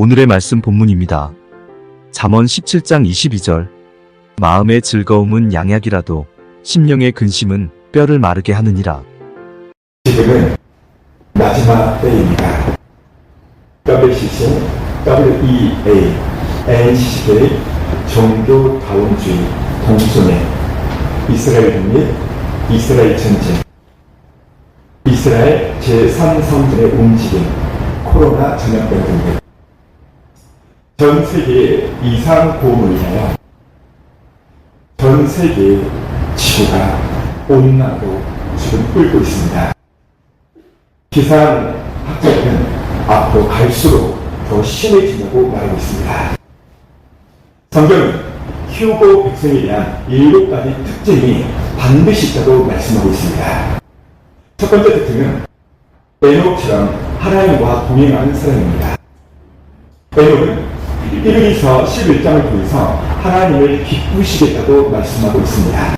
오늘의 말씀 본문입니다. 잠언 17장 22절. 마음의 즐거움은 양약이라도 심령의 근심은 뼈를 마르게 하느니라. 지금은 마지막 때입니다. WCC, WEA, NCCK, 종교다원주의, 동성애, 이스라엘 및 이스라엘 전쟁, 이스라엘 제3성전의 움직임, 코로나 전염병 등등 전 세계의 이상 고문을 위하여 전 세계의 지구가 온난화로 지금 끓고 있습니다. 기상학자들은 앞으로 갈수록 더 심해진다고 말하고 있습니다. 성경은 휴고 백성에 대한 7가지 특징이 반드시 있다고 말씀하고 있습니다. 첫 번째 특징은 에녹처럼 하나님과 동행하는 사람입니다. 에녹은 1일서 11장을 통해서 하나님을 기쁘시겠다고 말씀하고 있습니다.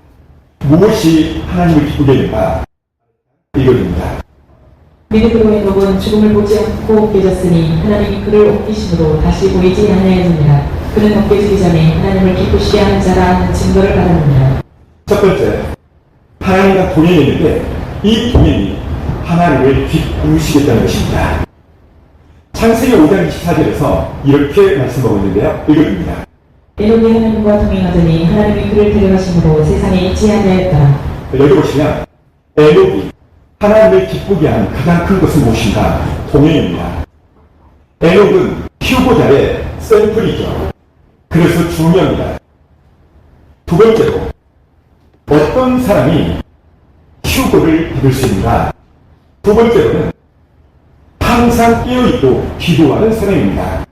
무엇이 하나님을 기쁘게 하는가? 이것입니다. 믿음으로 에녹은 죽음을 보지 않고 깨졌으니 하나님이 그를 옮기심으로 다시 보이지 아니하였느니라. 그는 옮겨지기 전에 하나님을 기쁘시게 하는 자라 증거를 받았느니라. 첫 번째, 하나님과 동행했는데 이 동행이 하나님을 기쁘시겠다는 것입니다. 창세기 5장 24절에서 이렇게 말씀하고 있는데요. 이것입니다. 에녹이 하나님과 동행하더니 하나님이 그를 데려가심으로 세상에 있지 아니하였더라. 여기 보시면 에녹이 하나님을 기쁘게 하는 가장 큰 것은 무엇인가? 동행입니다. 에녹은 휴고자의 샘플이죠. 그래서 중요합니다. 두 번째로, 어떤 사람이 휴고를 받을 수 있는가? 두 번째로는 항상 깨어있고 기도하는 사람입니다.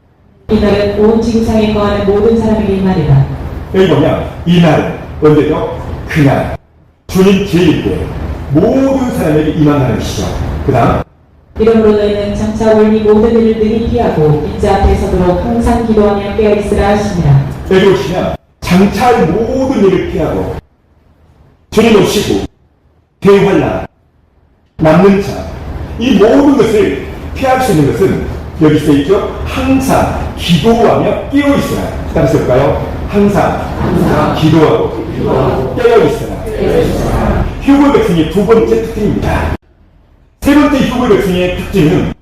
이날은 온 지구상에 거하는 모든 사람에게 이 말이다. 여기 보면 이날은 언제죠? 그날 주님 제일 때 모든 사람에게 임한다는 것이죠. 그 다음, 이러므로 너희는 장차 올 이 모든 일을 능히 피하고 인자 앞에 서도록 항상 기도하며 깨어있으라 하시니라. 여기 보시면 장차의 모든 일을 피하고 주님 오시고 대환란, 남는 자, 이 모든 것을 피할 수 있는 것은 여기 써있죠. 항상 기도하며 깨어있으라. 따라서 볼까요? 항상 기도하고 깨어있으라. 휴고 백성의 두 번째 특징입니다. 세 번째 휴고 백성의 특징은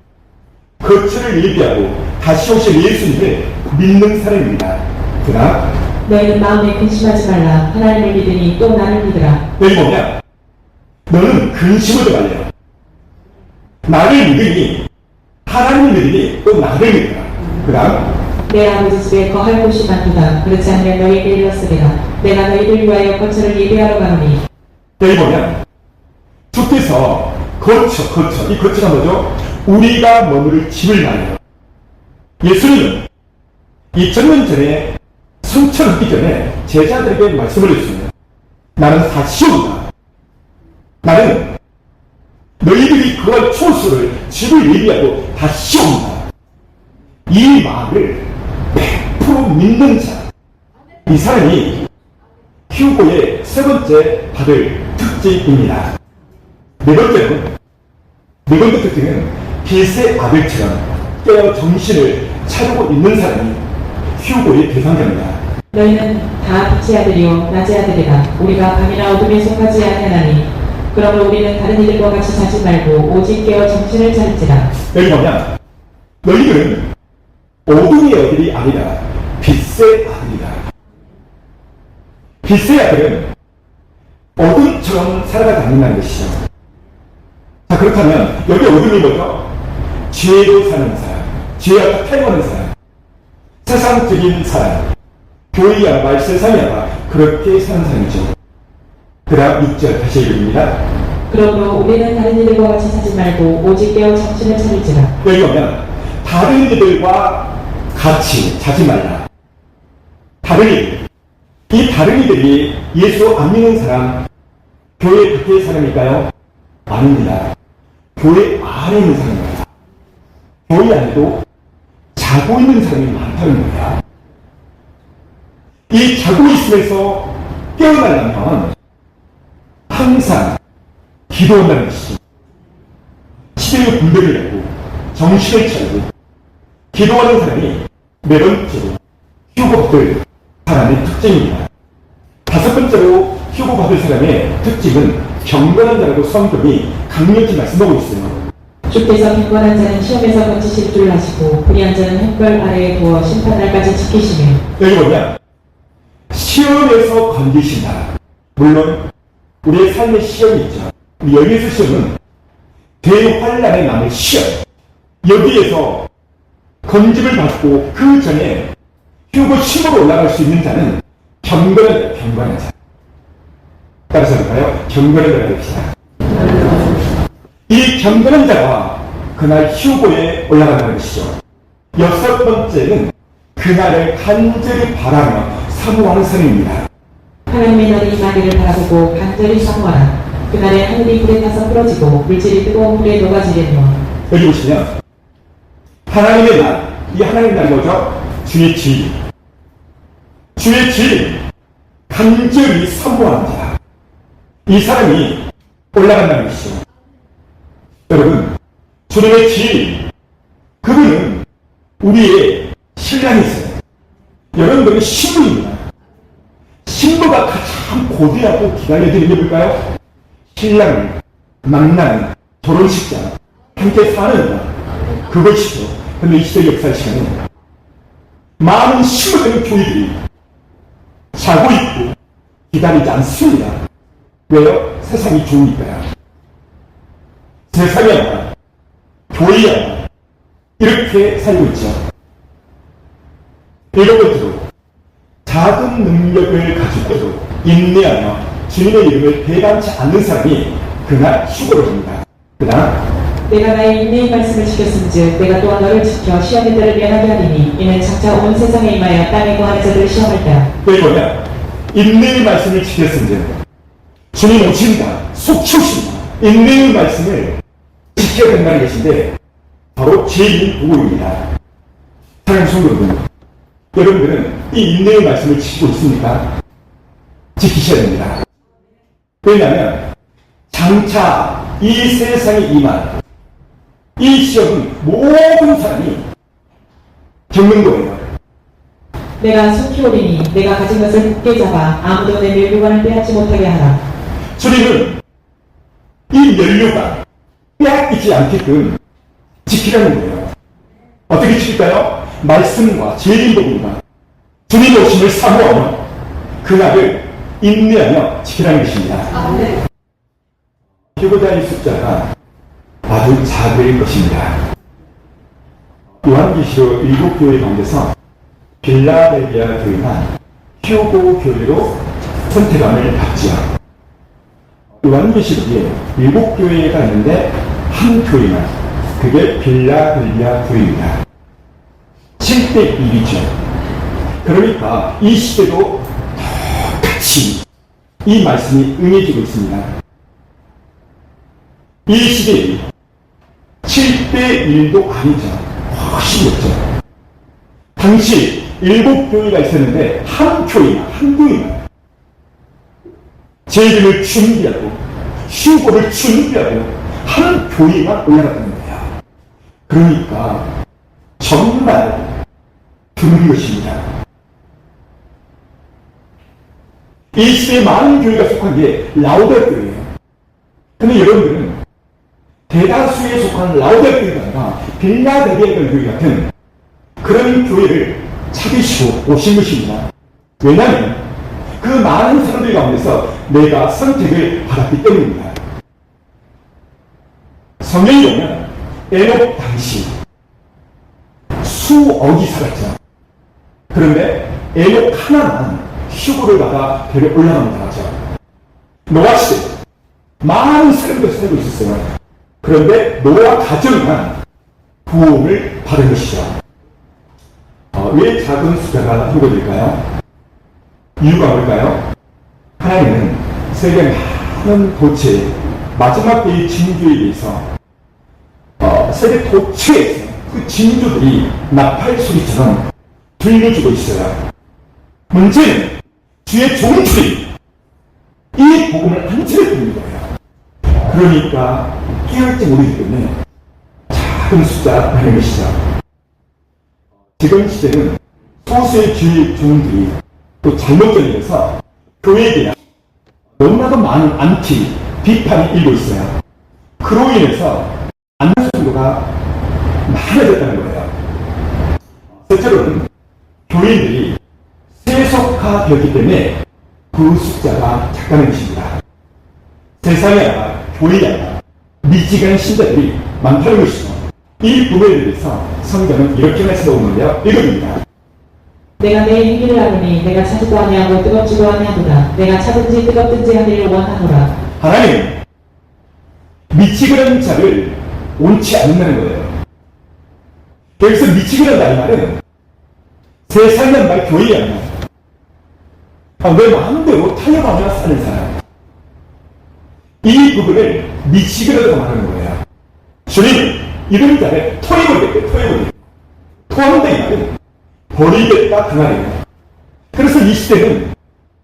거처를 예비하고 다시 오실 예수님을 믿는 사람입니다. 그 다음, 너희는 마음에 근심하지 말라. 하나님을 믿으니 또 나를 믿으라. 여기 보면 너는 근심하지 말래요. 나를 믿으니, 하나님을 믿으니 또 나를 믿으라. 그 다음, 내 아버지 집에 거할 곳이 많도다. 그렇지 않으면 너희에게 이르렀으리라. 내가 너희를 위하여 거처를 예비하러 가노니. 여기 보면 주께서 거처, 이 거처가 뭐죠? 우리가 머무를 집을 말해요. 예수님은 2000년 전에 승천하기 전에 제자들에게 말씀을 했습니다. 나는 다시 온다. 나는 너희들이 그할 초소를 집을 예비하고 다시 온다. 이 말을 100% 믿는 자, 이 사람이 휴고의 세 번째 받을 특징입니다. 네 번째 특징은 빛의 아들처럼 깨어 정신을 차리고 있는 사람이 휴고의 대상자입니다. 너희는 다 빛의 아들이요 낮의 아들이라. 우리가 밤이나 어둠에 속하지 아니하나니. 그러므로 우리는 다른 이들과 같이 자지 말고 오직 깨어 정신을 차릴지라. 여기 보면 너희들은 어둠의 아들이 아니라 빛의 아들이다. 빛의 아들은 어둠처럼 살아가지 않는다는 것이죠. 자, 그렇다면 여기 어둠이 뭐죠? 죄로 사는 사람, 죄 앞에 탈거하는 사람, 세상적인 사람, 교회야 말 세상이야 그렇게 사는 사람이죠. 그 다음 6절 다시 읽습니다. 그러므로 우리는 다른 이들과 같이 자지 말고 오직 깨어 정신을 차릴지라. 여기 보면 다른 이들과 같이 자지 말라. 다른 이들, 이 다른 이들이 예수 안 믿는 사람, 교회 밖의 사람일까요? 아닙니다. 교회 안에 있는 사람입니다. 교회 안에도 자고 있는 사람이 많다는 거야. 이 자고 있으면서 깨어나려면 항상 기도한다는 것이죠. 시대의 분별을 하고 정신을 차리고 기도하는 사람이 네 번째로 휴고받을 사람의 특징입니다. 다섯 번째로 휴고받을 사람의 특징은 경건한 자라고 성경이 강력히 말씀하고 있어요. 주께서 경건한 자는 시험에서 건지실 줄 아시고 불의한 자는 햇벌 아래에 두어 심판날까지 지키시며. 여기 뭐냐? 시험에서 건지신다. 물론 우리의 삶의 시험이 있죠. 여기에서 시험은 대환란에 남을 시험. 여기에서 건짐을 받고 그 전에 휴고 심으로 올라갈 수 있는 자는 경건한 자. 따라서 볼까요? 경건한 자가 됩시다. 이 경건한 자가 그날 휴고에 올라간다는 것이죠. 여섯 번째는 그날을 간절히 바라며 사모하는 사람입니다. 하나님의 날이 임하기를 바라보고 간절히 사모하라. 그날에 하늘이 불에 타서 부러지고 물질이 뜨거운 물에 녹아지겠노. 여기 보시면 하나님의 날, 이 하나님의 날이 뭐죠? 주의 질. 주의 질, 간절히 사모하는 자. 이 사람이 올라간다는 것이죠. 여러분, 주님의 질, 그분은 우리의 신랑이 있어요. 여러분들은 신부입니다. 신부가 가장 고대하고 기다려지는 게 뭘까요? 신랑을 만나는 결혼식장, 함께 사는 그것이죠. 그런데 이 시대 역사 시간에 많은 신부되는 교회들이 자고 있고 기다리지 않습니다. 왜요? 세상이 좋으니까요. 세상이야, 교회야, 이렇게 살고 있죠. 일곱 번째로, 작은 능력을 가지고도 인내하며 주님의 이름을 배반치 않는 사람이 그날 휴고를 합니다. 그 다음, 내가 나의 인내의 말씀을 지켰은즉 내가 또한 너를 지켜 시험의 때를 면하게 하리니 이는 장차 온 세상에 임하여 땅에 거하는 자들을 시험할 때라. 여기 뭐냐? 인내의 말씀을 지켰은즉 주님 오신다, 속 치우신다. 인내의 말씀을 지켜야 된다는 것인데 바로 제2 보고입니다. 사랑하는 성도들, 여러분들은 이 인내의 말씀을 지키고 있습니까? 지키셔야 됩니다. 왜냐하면 장차 이 세상에 임한 이 시험은 모든 사람이 겪는 거예요. 내가 속히 오리니 내가 가진 것을 굳게 잡아 아무도 내 멸류관을 빼앗지 못하게 하라. 주님은 이 멸류관 빼앗기지 않게끔 지키라는 거예요. 어떻게 지킬까요? 말씀과 제일복입니다. 주님 오심을 사모하며 그날을 인내하며 지키라는 것입니다. 휴고자의 숫자가 아주 작을 것입니다. 요한계시록 7교회 가운데서 빌라델비아 교회가 휴고 교회로 선택함을 받지요. 요한계시록에 7교회가 있는데 한 교회만, 그게 빌라델비아 교회입니다. 7대 1이죠. 그러니까 이 시대도 똑같이 이 말씀이 응해지고 있습니다. 이 시대에 7대 1도 아니죠. 훨씬 높죠. 당시 7교회가 있었는데 한 교회만 제일을 준비하고 휴고를 준비하고 한 교회만 올라갔다는 거예요. 그러니까 정말 드문 것입니다. 이 시대에 많은 교회가 속한 게 라오디게아 교회예요. 근데 여러분들은 대다수에 속한 라오디게아 교회가 아니라 빌라델비아 교회 같은 그런 교회를 찾으시고 오신 것입니다. 왜냐하면 그 많은 사람들 가운데서 내가 선택을 받았기 때문입니다. 성경에 보면 에녹 당시 수억이 살았죠. 그런데 에녹 하나만 휴고를 받아 별에 올라갑니다. 노아 시대 많은 사람들이 살고 있었어요. 그런데 노아 가정만 구원을 받은 것이죠. 왜 작은 숫자가 휴고될까요? 이유가 뭘까요? 하나님은 세계 많은 도체, 마지막 때의 진주에 의해서 세계 도처에서 그 진주들이 나팔 소리처럼 들려주고 있어요. 문제는 주의 종들이 이 복음을 안 들어듣는 거예요. 그러니까 깨어있지 모르기 때문에 작은 숫자가 되는 것이죠. 지금 시대는 소수의 교회 종들이 또 잘못 전해서 교회에 대한 너무나도 많은 안티, 비판이 일고 있어요. 그로 인해서 안수도가 많아졌다는 거예요. 실제로는 교인들이 세속화되었기 때문에 그 숫자가 작다는 것입니다. 세상에 아마 교회에 아마 미지간 신자들이 많다는 것이죠. 이 부분에 대해서 성경은 이렇게 말씀하는데요. 읽어줍니다. 내가 내 행위를 하노니 내가 차지도 아니하고 뜨겁지도 아니하도다. 내가 차든지 뜨겁든지 하기를 원하노라. 하나님은 미치그런 자를 옳지 않는다는 거예요. 여기서 미치그런다는 말은 세상이란 말, 교회란 말, 내 마음대로 타협하며 사는 사람, 이 부분을 미치그런다고 말하는 거예요. 주님은 이런 자를 토해버리겠대, 토해버리겠대. 토한다 이 말은 버리겠다 그 말이에요. 그래서 이 시대는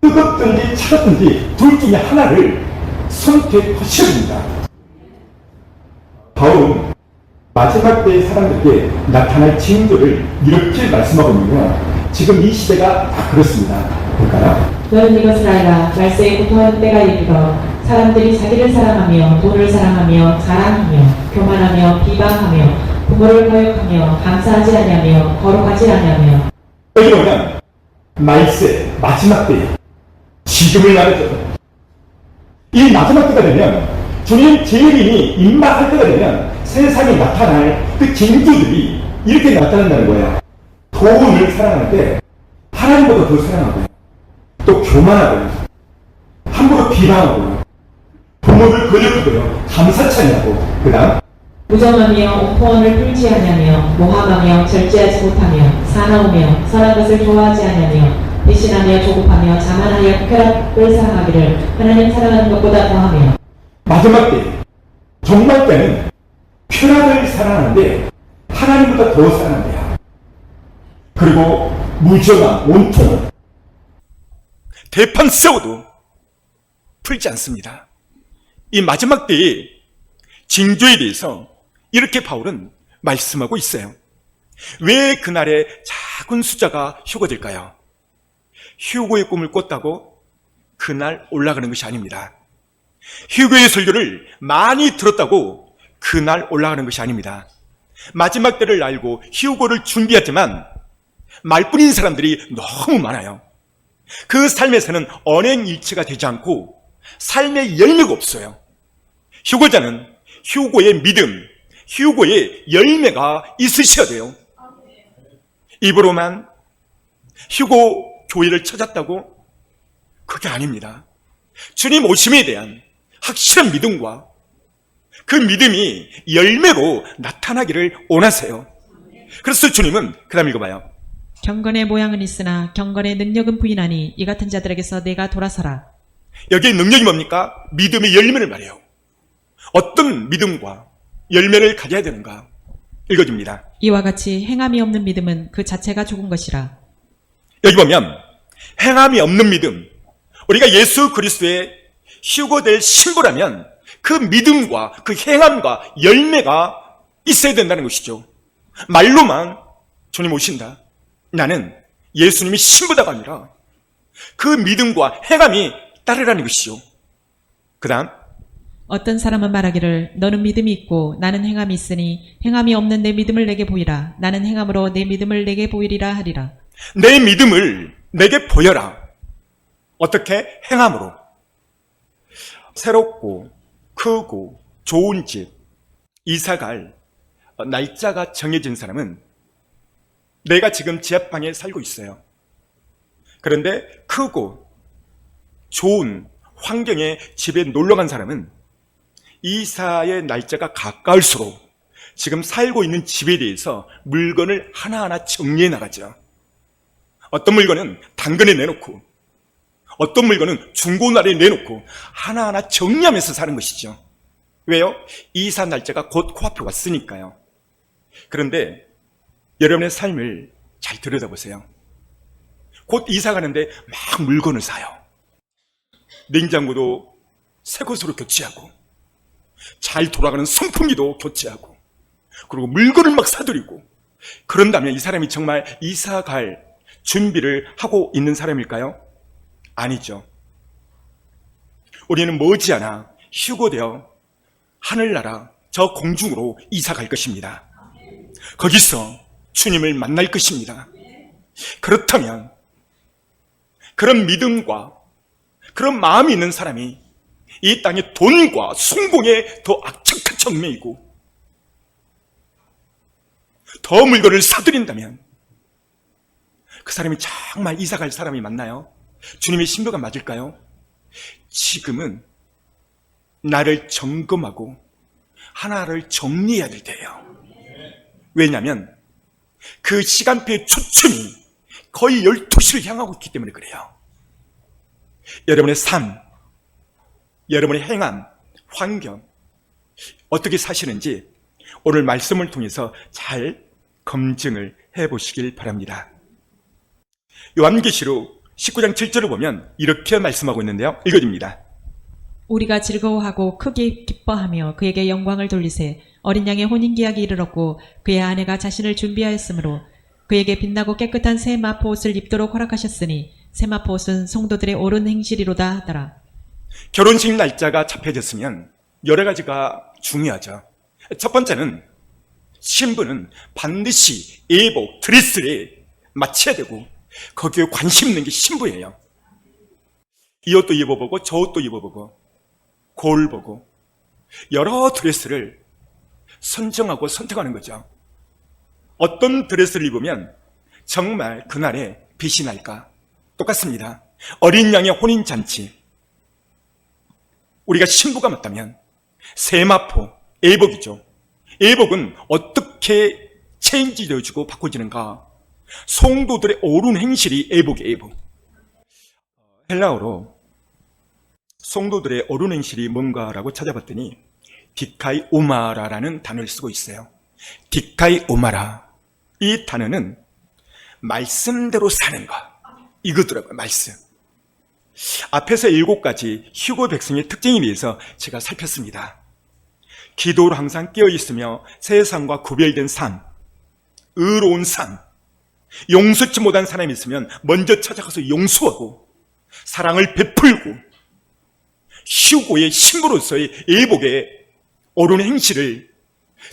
뜨겁든지 차갑든지 둘 중에 하나를 선택하셔야 됩니다. 바울은 마지막 때의 사람들에게 나타날 징조를 이렇게 말씀하고 있는데요. 지금 이 시대가 다 그렇습니다. 볼까요? 너는 이것을 알라. 말세에 고통하는 때가 이르러 사람들이 자기를 사랑하며 돈을 사랑하며 자랑하며 교만하며 비방하며 부모를 거역하며 감사하지 아니하며 거룩하지 아니하며. 여기 보면 말세, 마지막 때, 지금을 말하죠. 이 마지막 때가 되면 주님 재림이 임박할 때가 되면 세상에 나타날 그 징조들이 이렇게 나타난다는 거예요. 돈을 사랑할 때 하나님보다 더 사랑하고요. 또 교만하고요. 함부로 비방하고요. 부모를 거역하고요. 감사치 않냐고. 그 다음 무정하며 옹포원을 풀지 아니하며 모함하며 절제하지 못하며 사나우며 선한 것을 좋아하지 아니하며 배신하며 조급하며 자만하여 쾌락을 사랑하기를 하나님 사랑하는 것보다 더하며. 마지막 때, 정말 때는 쾌락을 사랑하는데 하나님보다 더 사랑한대요. 그리고 무정함, 온통 대판 싸워도 풀지 않습니다. 이 마지막 때의 징조에 대해서 이렇게 바울은 말씀하고 있어요. 왜 그날에 작은 숫자가 휴거될까요? 휴거의 꿈을 꿨다고 그날 올라가는 것이 아닙니다. 휴거의 설교를 많이 들었다고 그날 올라가는 것이 아닙니다. 마지막 때를 알고 휴거를 준비하지만 말뿐인 사람들이 너무 많아요. 그 삶에서는 언행일치가 되지 않고 삶의 열매가 없어요. 휴거자는 휴거의 믿음, 휴거의 열매가 있으셔야 돼요. 입으로만 휴거 교회를 찾았다고? 그게 아닙니다. 주님 오심에 대한 확실한 믿음과 그 믿음이 열매로 나타나기를 원하세요. 그래서 주님은 그 다음 읽어봐요. 경건의 모양은 있으나 경건의 능력은 부인하니 이 같은 자들에게서 내가 돌아서라. 여기에 능력이 뭡니까? 믿음의 열매를 말해요. 어떤 믿음과 열매를 가져야 되는가? 읽어줍니다. 이와 같이 행함이 없는 믿음은 그 자체가 죽은 것이라. 여기 보면 행함이 없는 믿음, 우리가 예수 그리스도의 휴거될 신부라면 그 믿음과 그 행함과 열매가 있어야 된다는 것이죠. 말로만 주님 오신다, 나는 예수님이 신부다가 아니라 그 믿음과 행함이 따르라는 것이죠. 그 다음 어떤 사람은 말하기를 너는 믿음이 있고 나는 행함이 있으니 행함이 없는 내 믿음을 내게 보이라. 나는 행함으로 내 믿음을 내게 보이리라 하리라. 내 믿음을 내게 보여라. 어떻게? 행함으로. 새롭고 크고 좋은 집 이사갈 날짜가 정해진 사람은 내가 지금 지하방에 살고 있어요. 그런데 크고 좋은 환경의 집에 놀러간 사람은 이사의 날짜가 가까울수록 지금 살고 있는 집에 대해서 물건을 하나하나 정리해 나가죠. 어떤 물건은 당근에 내놓고 어떤 물건은 중고나라에 내놓고 하나하나 정리하면서 사는 것이죠. 왜요? 이사 날짜가 곧 코앞에 왔으니까요. 그런데 여러분의 삶을 잘 들여다보세요. 곧 이사 가는데 막 물건을 사요. 냉장고도 새 것으로 교체하고 잘 돌아가는 선풍기도 교체하고 그리고 물건을 막 사들이고 그런다면 이 사람이 정말 이사 갈 준비를 하고 있는 사람일까요? 아니죠. 우리는 머지않아 휴고되어 하늘나라 저 공중으로 이사 갈 것입니다. 거기서 주님을 만날 것입니다. 그렇다면 그런 믿음과 그런 마음이 있는 사람이 이 땅의 돈과 성공에 더 악착같이 얽매이고 더 물건을 사들인다면 그 사람이 정말 이사 갈 사람이 맞나요? 주님의 신부가 맞을까요? 지금은 나를 점검하고 하나를 정리해야 될 때예요. 왜냐하면 그 시간표의 초점이 거의 12시를 향하고 있기 때문에 그래요. 여러분의 삶, 여러분의 행함, 환경 어떻게 사시는지 오늘 말씀을 통해서 잘 검증을 해보시길 바랍니다. 요한계시록 19장 7절을 보면 이렇게 말씀하고 있는데요. 읽어줍니다. 우리가 즐거워하고 크게 기뻐하며 그에게 영광을 돌리세. 어린 양의 혼인기약이 이르렀고 그의 아내가 자신을 준비하였으므로 그에게 빛나고 깨끗한 새 마포옷을 입도록 허락하셨으니 새 마포옷은 성도들의 옳은 행실이로다 하더라. 결혼식 날짜가 잡혀졌으면 여러 가지가 중요하죠. 첫 번째는 신부는 반드시 예복, 드레스를 맞춰야 되고 거기에 관심 있는 게 신부예요. 이 옷도 입어보고 저 옷도 입어보고 거울 보고 여러 드레스를 선정하고 선택하는 거죠. 어떤 드레스를 입으면 정말 그날에 빛이 날까? 똑같습니다. 어린 양의 혼인잔치, 우리가 신부가 맞다면 세마포, 예복이죠. 예복은 어떻게 체인지되어지고 바꿔지는가? 성도들의 옳은 행실이 예복이에요. 예복. 헬라어로 성도들의 옳은 행실이 뭔가라고 찾아봤더니 디카이 오마라라는 단어를 쓰고 있어요. 디카이 오마라, 이 단어는 말씀대로 사는 것 이거더라고요. 말씀. 앞에서 7가지 휴거 백성의 특징에 대해서 제가 살폈습니다. 기도로 항상 깨어있으며 세상과 구별된 삶, 의로운 삶, 용서치 못한 사람이 있으면 먼저 찾아가서 용서하고 사랑을 베풀고 휴고의 신부로서의 예복의 옳은 행실을,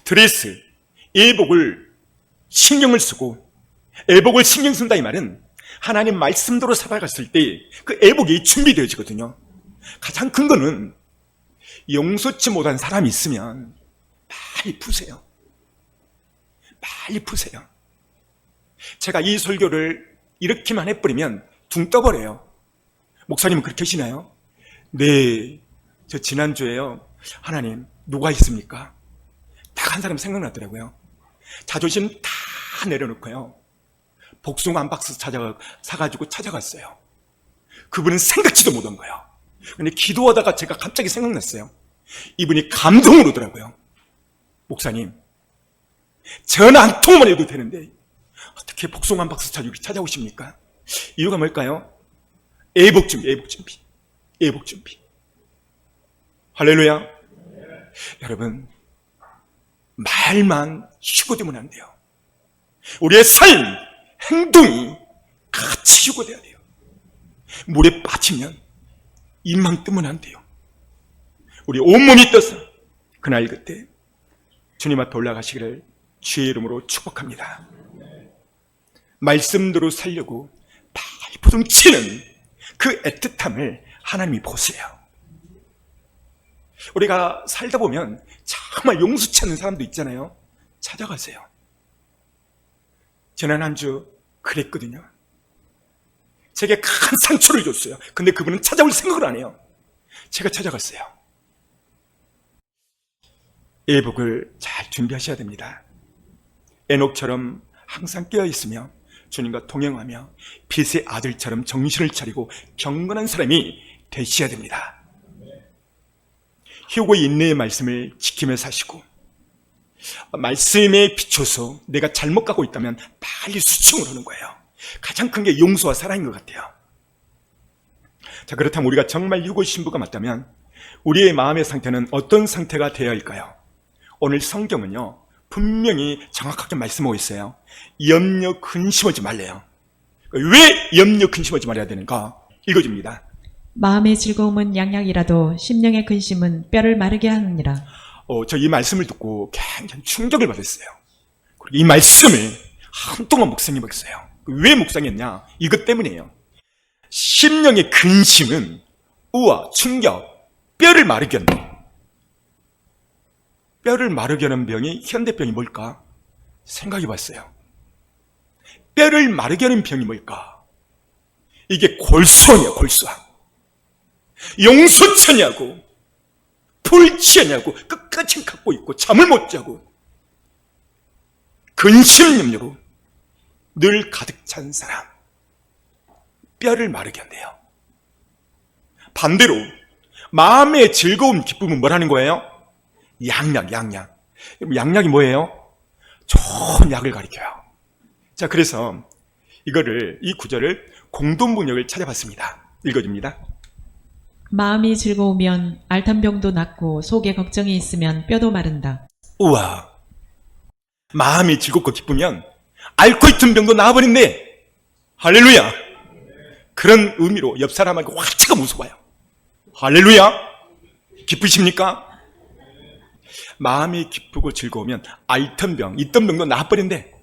드레스, 예복을 신경을 쓰고, 예복을 신경 쓴다 이 말은 하나님 말씀대로 살아갔을 때 그 예복이 준비되어지거든요. 가장 큰 거는 용서치 못한 사람이 있으면 빨리 푸세요. 빨리 푸세요. 제가 이 설교를 이렇게만 해버리면 둥 떠버려요. 목사님은 그렇게 하시나요? 네, 저 지난주에요. 하나님 누가 있습니까? 딱 한 사람 생각나더라고요. 자존심 다 내려놓고요. 복숭아 한 박스 사가지고 찾아갔어요. 그분은 생각지도 못한 거예요. 근데 기도하다가 제가 갑자기 생각났어요. 이분이 감동을 오더라고요. 목사님, 전화 한 통만 해도 되는데 어떻게 복숭아 한 박스 찾아오십니까? 이유가 뭘까요? 예복 준비, 예복 준비, 예복 준비. 할렐루야. 여러분, 말만 휴고되면 안 돼요. 우리의 삶, 행동이 같이 휴고돼야 돼요. 물에 빠지면 입만 뜨면 안 돼요. 우리 온몸이 떠서 그날 그때 주님 앞에 올라가시기를 주의 이름으로 축복합니다. 말씀대로 살려고 발부둥치는 그 애틋함을 하나님이 보세요. 우리가 살다 보면 정말 용서치 않는 사람도 있잖아요. 찾아가세요. 지난 한 주 그랬거든요. 제게 큰 상처를 줬어요. 근데 그분은 찾아올 생각을 안 해요. 제가 찾아갔어요. 예복을 잘 준비하셔야 됩니다. 에녹처럼 항상 깨어있으며 주님과 동행하며 빛의 아들처럼 정신을 차리고 경건한 사람이 되셔야 됩니다. 휴고의 인내의 말씀을 지키며 사시고 말씀에 비춰서 내가 잘못 가고 있다면 빨리 수충을 하는 거예요. 가장 큰 게 용서와 사랑인 것 같아요. 자, 그렇다면 우리가 정말 휴고 신부가 맞다면 우리의 마음의 상태는 어떤 상태가 되어야 할까요? 오늘 성경은요, 분명히 정확하게 말씀하고 있어요. 염려 근심하지 말래요. 왜 염려 근심하지 말아야 되는가? 읽어줍니다. 마음의 즐거움은 양약이라도 심령의 근심은 뼈를 마르게 하느니라. 저 이 말씀을 듣고 굉장히 충격을 받았어요. 그리고 이 말씀을 한동안 묵상해보겠어요. 왜 묵상했냐? 이것 때문이에요. 심령의 근심은 우와, 충격, 뼈를 마르게 한다. 뼈를 마르게 하는 병이 현대병이 뭘까? 생각해봤어요. 뼈를 마르게 하는 병이 뭘까? 이게 골수암이야, 골수암. 용서처냐고, 불치하냐고 끝까지 갖고 있고 잠을 못 자고 근심염려로 늘 가득 찬 사람, 뼈를 마르게 한대요. 반대로 마음의 즐거움, 기쁨은 뭐라는 거예요? 양약. 양약이 뭐예요? 좋은 약을 가리켜요. 자, 그래서 이 구절을 공동번역을 찾아봤습니다. 읽어줍니다. 마음이 즐거우면 앓던 병도 낫고 속에 걱정이 있으면 뼈도 마른다. 우와, 마음이 즐겁고 기쁘면 앓고 있던 병도 나아버린대. 할렐루야. 그런 의미로 옆 사람한테 화차가 무서워요. 할렐루야. 기쁘십니까? 마음이 기쁘고 즐거우면 앓던 병, 있던 병도 나아버린대.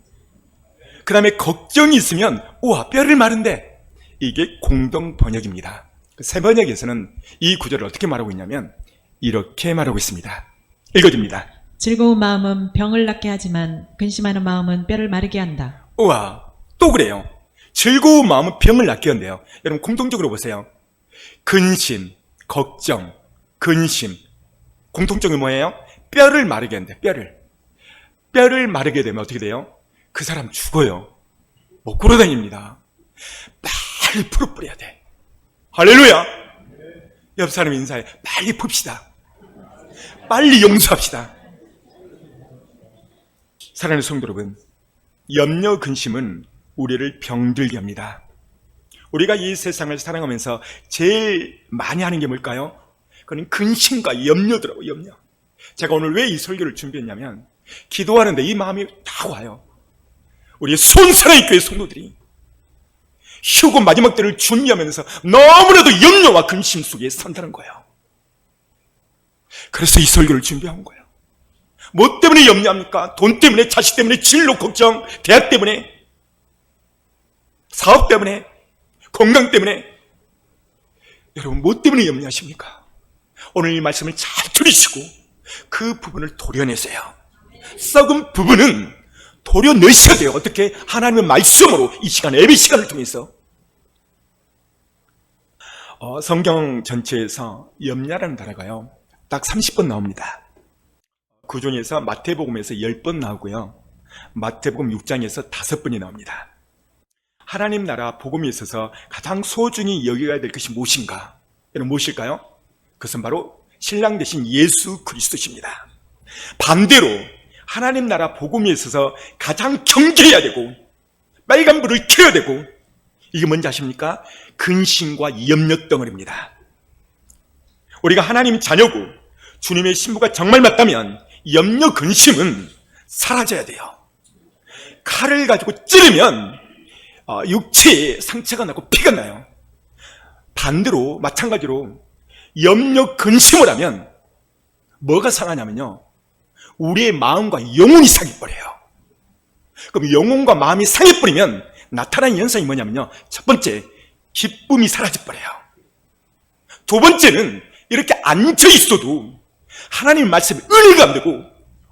그 다음에 걱정이 있으면 우와, 뼈를 마른대. 이게 공동 번역입니다. 새 번역에서는 이 구절을 어떻게 말하고 있냐면 이렇게 말하고 있습니다. 읽어줍니다. 즐거운 마음은 병을 낫게 하지만 근심하는 마음은 뼈를 마르게 한다. 우와, 또 그래요. 즐거운 마음은 병을 낫게 한대요. 여러분 공통적으로 보세요. 근심, 걱정, 근심. 공통점이 뭐예요? 뼈를 마르게 한대. 뼈를 마르게 되면 어떻게 돼요? 그 사람 죽어요. 못 걸어다닙니다. 빨리 풀어버려야 돼. 할렐루야. 옆 사람 인사해. 빨리 풉시다. 빨리 용서합시다. 사랑하는 성도 여러분, 염려 근심은 우리를 병들게 합니다. 우리가 이 세상을 살아가면서 제일 많이 하는 게 뭘까요? 그건 근심과 염려더라고요. 염려. 제가 오늘 왜 이 설교를 준비했냐면 기도하는데 이 마음이 다 와요. 우리 손사랑의 교회 성도들이 휴고 마지막 때를 준비하면서 너무나도 염려와 근심 속에 산다는 거예요. 그래서 이 설교를 준비한 거예요. 뭐 때문에 염려합니까? 돈 때문에, 자식 때문에, 진로 걱정, 대학 때문에, 사업 때문에, 건강 때문에. 여러분 뭐 때문에 염려하십니까? 오늘 이 말씀을 잘 들으시고 그 부분을 도려내세요. 썩은 부분은 도려내셔야 돼요. 어떻게? 하나님의 말씀으로 이 시간, 예배 시간을 통해서. 성경 전체에서 염려라는 단어가요 딱 30번 나옵니다. 그 중에서 마태복음에서 10번 나오고요, 마태복음 6장에서 5번이 나옵니다. 하나님 나라 복음에 있어서 가장 소중히 여겨야 될 것이 무엇인가? 여러분 무엇일까요? 그것은 바로 신랑 되신 예수 그리스도십니다. 반대로 하나님 나라 복음에 있어서 가장 경계해야 되고 빨간불을 켜야 되고 이게 뭔지 아십니까? 근심과 염려 덩어리입니다. 우리가 하나님 자녀고 주님의 신부가 정말 맞다면 염려 근심은 사라져야 돼요. 칼을 가지고 찌르면 육체에 상처가 나고 피가 나요. 반대로 마찬가지로 염려 근심을 하면 뭐가 상하냐면요, 우리의 마음과 영혼이 상해버려요. 그럼 영혼과 마음이 상해버리면 나타나는 현상이 뭐냐면요, 첫 번째, 기쁨이 사라져버려요. 두 번째는 이렇게 앉아있어도 하나님 말씀에 은혜가 안 되고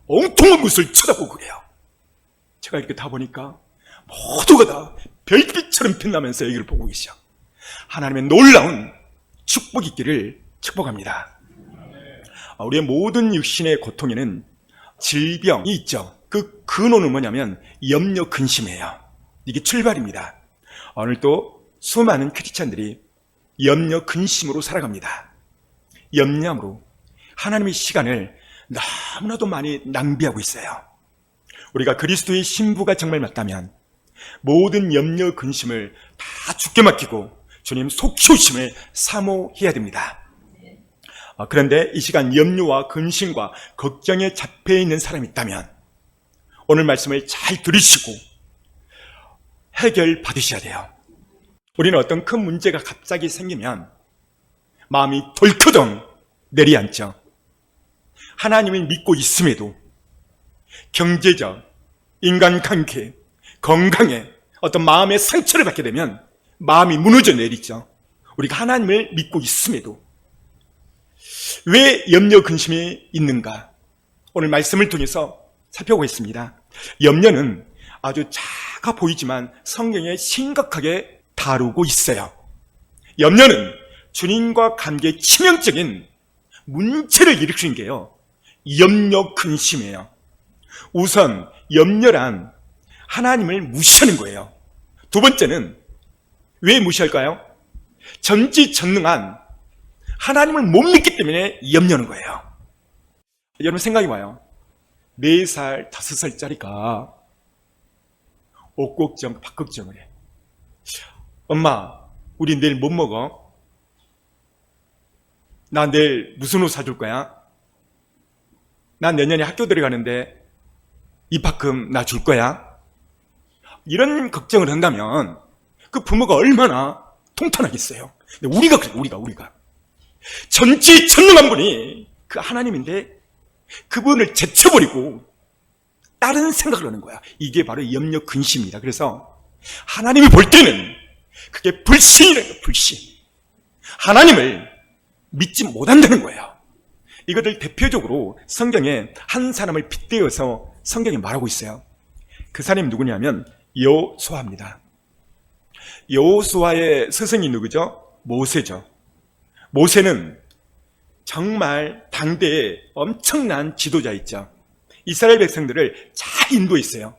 엉뚱한 것을 쳐다보고 그래요. 제가 이렇게 다 보니까 모두가 다 별빛처럼 빛나면서 여기를 보고 계시죠. 하나님의 놀라운 축복이 있기를 축복합니다. 우리의 모든 육신의 고통에는 질병이 있죠. 그 근원은 뭐냐면 염려 근심이에요. 이게 출발입니다. 오늘도 수많은 크리스찬들이 염려 근심으로 살아갑니다. 염려함으로 하나님의 시간을 너무나도 많이 낭비하고 있어요. 우리가 그리스도의 신부가 정말 맞다면 모든 염려 근심을 다 주께 맡기고 주님 속히오심을 사모해야 됩니다. 그런데 이 시간 염려와 근심과 걱정에 잡혀있는 사람이 있다면 오늘 말씀을 잘 들으시고 해결 받으셔야 돼요. 우리는 어떤 큰 문제가 갑자기 생기면 마음이 덜커덩 내리앉죠. 하나님을 믿고 있음에도 경제적, 인간관계, 건강에 어떤 마음의 상처를 받게 되면 마음이 무너져 내리죠. 우리가 하나님을 믿고 있음에도 왜 염려 근심이 있는가? 오늘 말씀을 통해서 살펴보겠습니다. 염려는 아주 작아 보이지만 성경에 심각하게 다루고 있어요. 염려는 주님과 관계에 치명적인 문제를 일으키는 게요, 염려 근심이에요. 우선 염려란 하나님을 무시하는 거예요. 두 번째는 왜 무시할까요? 전지전능한 하나님을 못 믿기 때문에 염려하는 거예요. 여러분 생각이 와요. 4살, 5살짜리가 옷 걱정, 밥 걱정을 해. 엄마, 우리 내일 뭐 먹어? 나 내일 무슨 옷 사줄 거야? 난 내년에 학교 들어가는데 입학금 나 줄 거야? 이런 걱정을 한다면 그 부모가 얼마나 통탄하겠어요. 근데 우리가 그래, 우리가. 전지전능한 분이 그 하나님인데 그분을 제쳐버리고 다른 생각을 하는 거야. 이게 바로 염려 근심입니다. 그래서 하나님이 볼 때는 그게 불신이라는 거예요. 불신. 하나님을 믿지 못한다는 거예요. 이것을 대표적으로 성경에 한 사람을 빗대어서 성경이 말하고 있어요. 그 사람이 누구냐면 여호수아입니다. 여호수아의 스승이 누구죠? 모세죠. 모세는 정말 당대에 엄청난 지도자였죠. 이스라엘 백성들을 잘 인도했어요.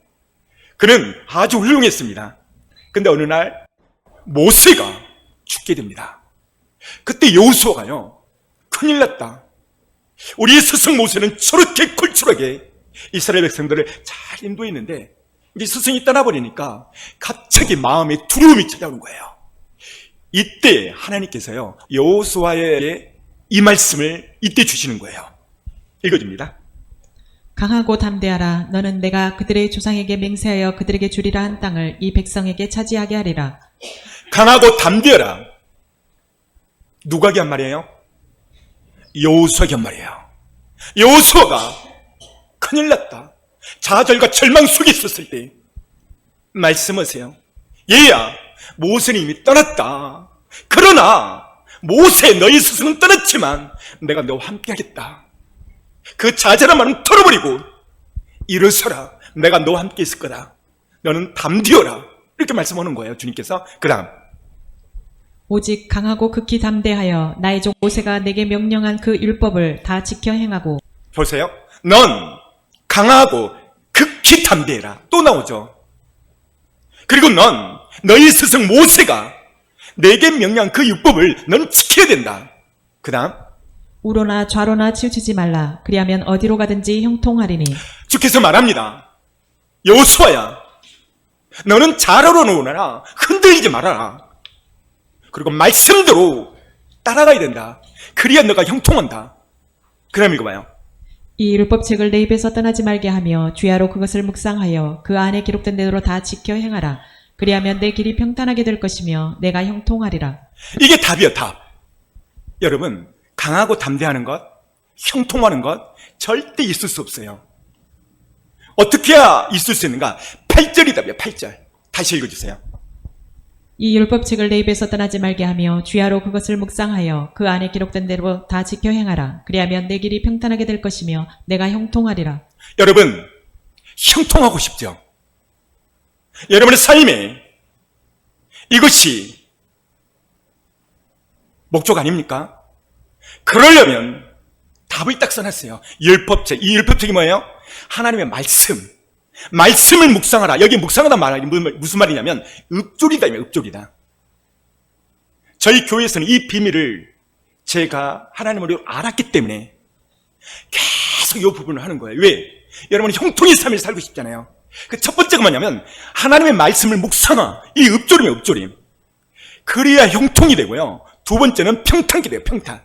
그는 아주 훌륭했습니다. 근데 어느 날 모세가 죽게 됩니다. 그때 여호수아가요, 큰일 났다. 우리의 스승 모세는 저렇게 굴출하게 이스라엘 백성들을 잘 인도했는데 우리 스승이 떠나버리니까 갑자기 마음에 두려움이 찾아오는 거예요. 이때 하나님께서요, 여호수아에게 이 말씀을 이때 주시는 거예요. 읽어줍니다. 강하고 담대하라. 너는 내가 그들의 조상에게 맹세하여 그들에게 주리라 한 땅을 이 백성에게 차지하게 하리라. 강하고 담대하라. 누가 한 말이에요? 여호수아가 한 말이에요. 여호수아가 큰일 났다. 좌절과 절망 속에 있었을 때 말씀하세요. 얘야, 모세는 이미 떠났다. 그러나 모세 너희 스승은 떠났지만 내가 너와 함께 하겠다. 그 좌절한 마음 털어버리고 일어서라. 내가 너와 함께 있을 거다. 너는 담대어라. 이렇게 말씀하는 거예요, 주님께서. 그 다음, 오직 강하고 극히 담대하여 나의 종 모세가 내게 명령한 그 율법을 다 지켜 행하고. 보세요. 넌 강하고 극히 담대해라. 또 나오죠. 그리고 넌 너희 스승 모세가 내게 명령한 그 율법을 넌 지켜야 된다. 그 다음, 우로나 좌로나 치우치지 말라. 그리하면 어디로 가든지 형통하리니. 주께서 말합니다. 여호수아야, 너는 좌로로 오너라. 흔들리지 말아라. 그리고 말씀대로 따라가야 된다. 그래야 너가 형통한다. 그 다음 읽어봐요. 이 율법책을 내 입에서 떠나지 말게 하며 주야로 그것을 묵상하여 그 안에 기록된 대로 다 지켜 행하라. 그리하면 내 길이 평탄하게 될 것이며 내가 형통하리라. 이게 답이야, 답. 여러분, 강하고 담대하는 것, 형통하는 것 절대 있을 수 없어요. 어떻게 해야 있을 수 있는가? 8절이 답이야, 8절. 다시 읽어주세요. 이 율법책을 내 입에서 떠나지 말게 하며 주야로 그것을 묵상하여 그 안에 기록된 대로 다 지켜 행하라. 그리하면 내 길이 평탄하게 될 것이며 내가 형통하리라. 여러분, 형통하고 싶죠? 여러분의 삶에 이것이 목적 아닙니까? 그러려면 답을 딱 써놨어요. 율법책. 이 율법책이 뭐예요? 하나님의 말씀. 말씀을 묵상하라. 여기 묵상하다 말이 무슨 말이냐면 읊조리다. 읊조리다. 저희 교회에서는 이 비밀을 제가 하나님으로 알았기 때문에 계속 이 부분을 하는 거예요. 왜? 여러분이 형통의 삶을 살고 싶잖아요. 그 첫 번째가 뭐냐면 하나님의 말씀을 묵상하. 이 읊조림이에요. 읊조림. 그래야 형통이 되고요. 두 번째는 평탄이 돼요. 평탄.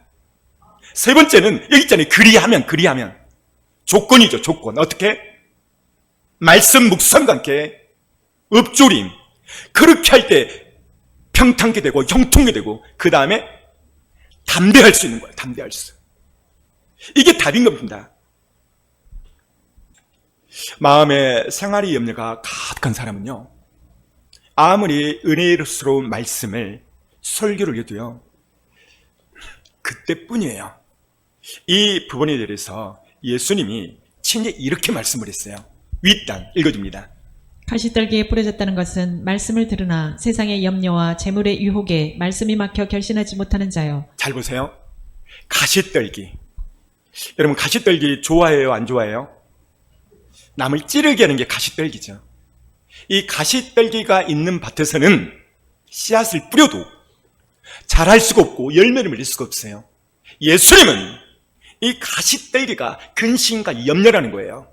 세 번째는 여기 있잖아요. 그리하면 조건이죠. 조건. 어떻게? 말씀 묵상과 함께 읊조림, 그렇게 할 때 평탄게 되고 형통게 되고 그 다음에 담대할 수 있는 거예요. 담대할 수. 이게 답인 겁니다. 마음에 생활의 염려가 가득한 사람은요, 아무리 은혜스러운 말씀을 설교를 해도요, 그때뿐이에요. 이 부분에 대해서 예수님이 친히 이렇게 말씀을 했어요. 윗단 읽어줍니다. 가시떨기에 뿌려졌다는 것은 말씀을 들으나 세상의 염려와 재물의 유혹에 말씀이 막혀 결신하지 못하는 자요. 잘 보세요. 가시떨기. 여러분, 가시떨기 좋아해요? 안 좋아해요? 남을 찌르게 하는 게 가시떨기죠. 이 가시떨기가 있는 밭에서는 씨앗을 뿌려도 자랄 수가 없고 열매를 맺을 수가 없어요. 예수님은 이 가시떨기가 근심과 염려라는 거예요.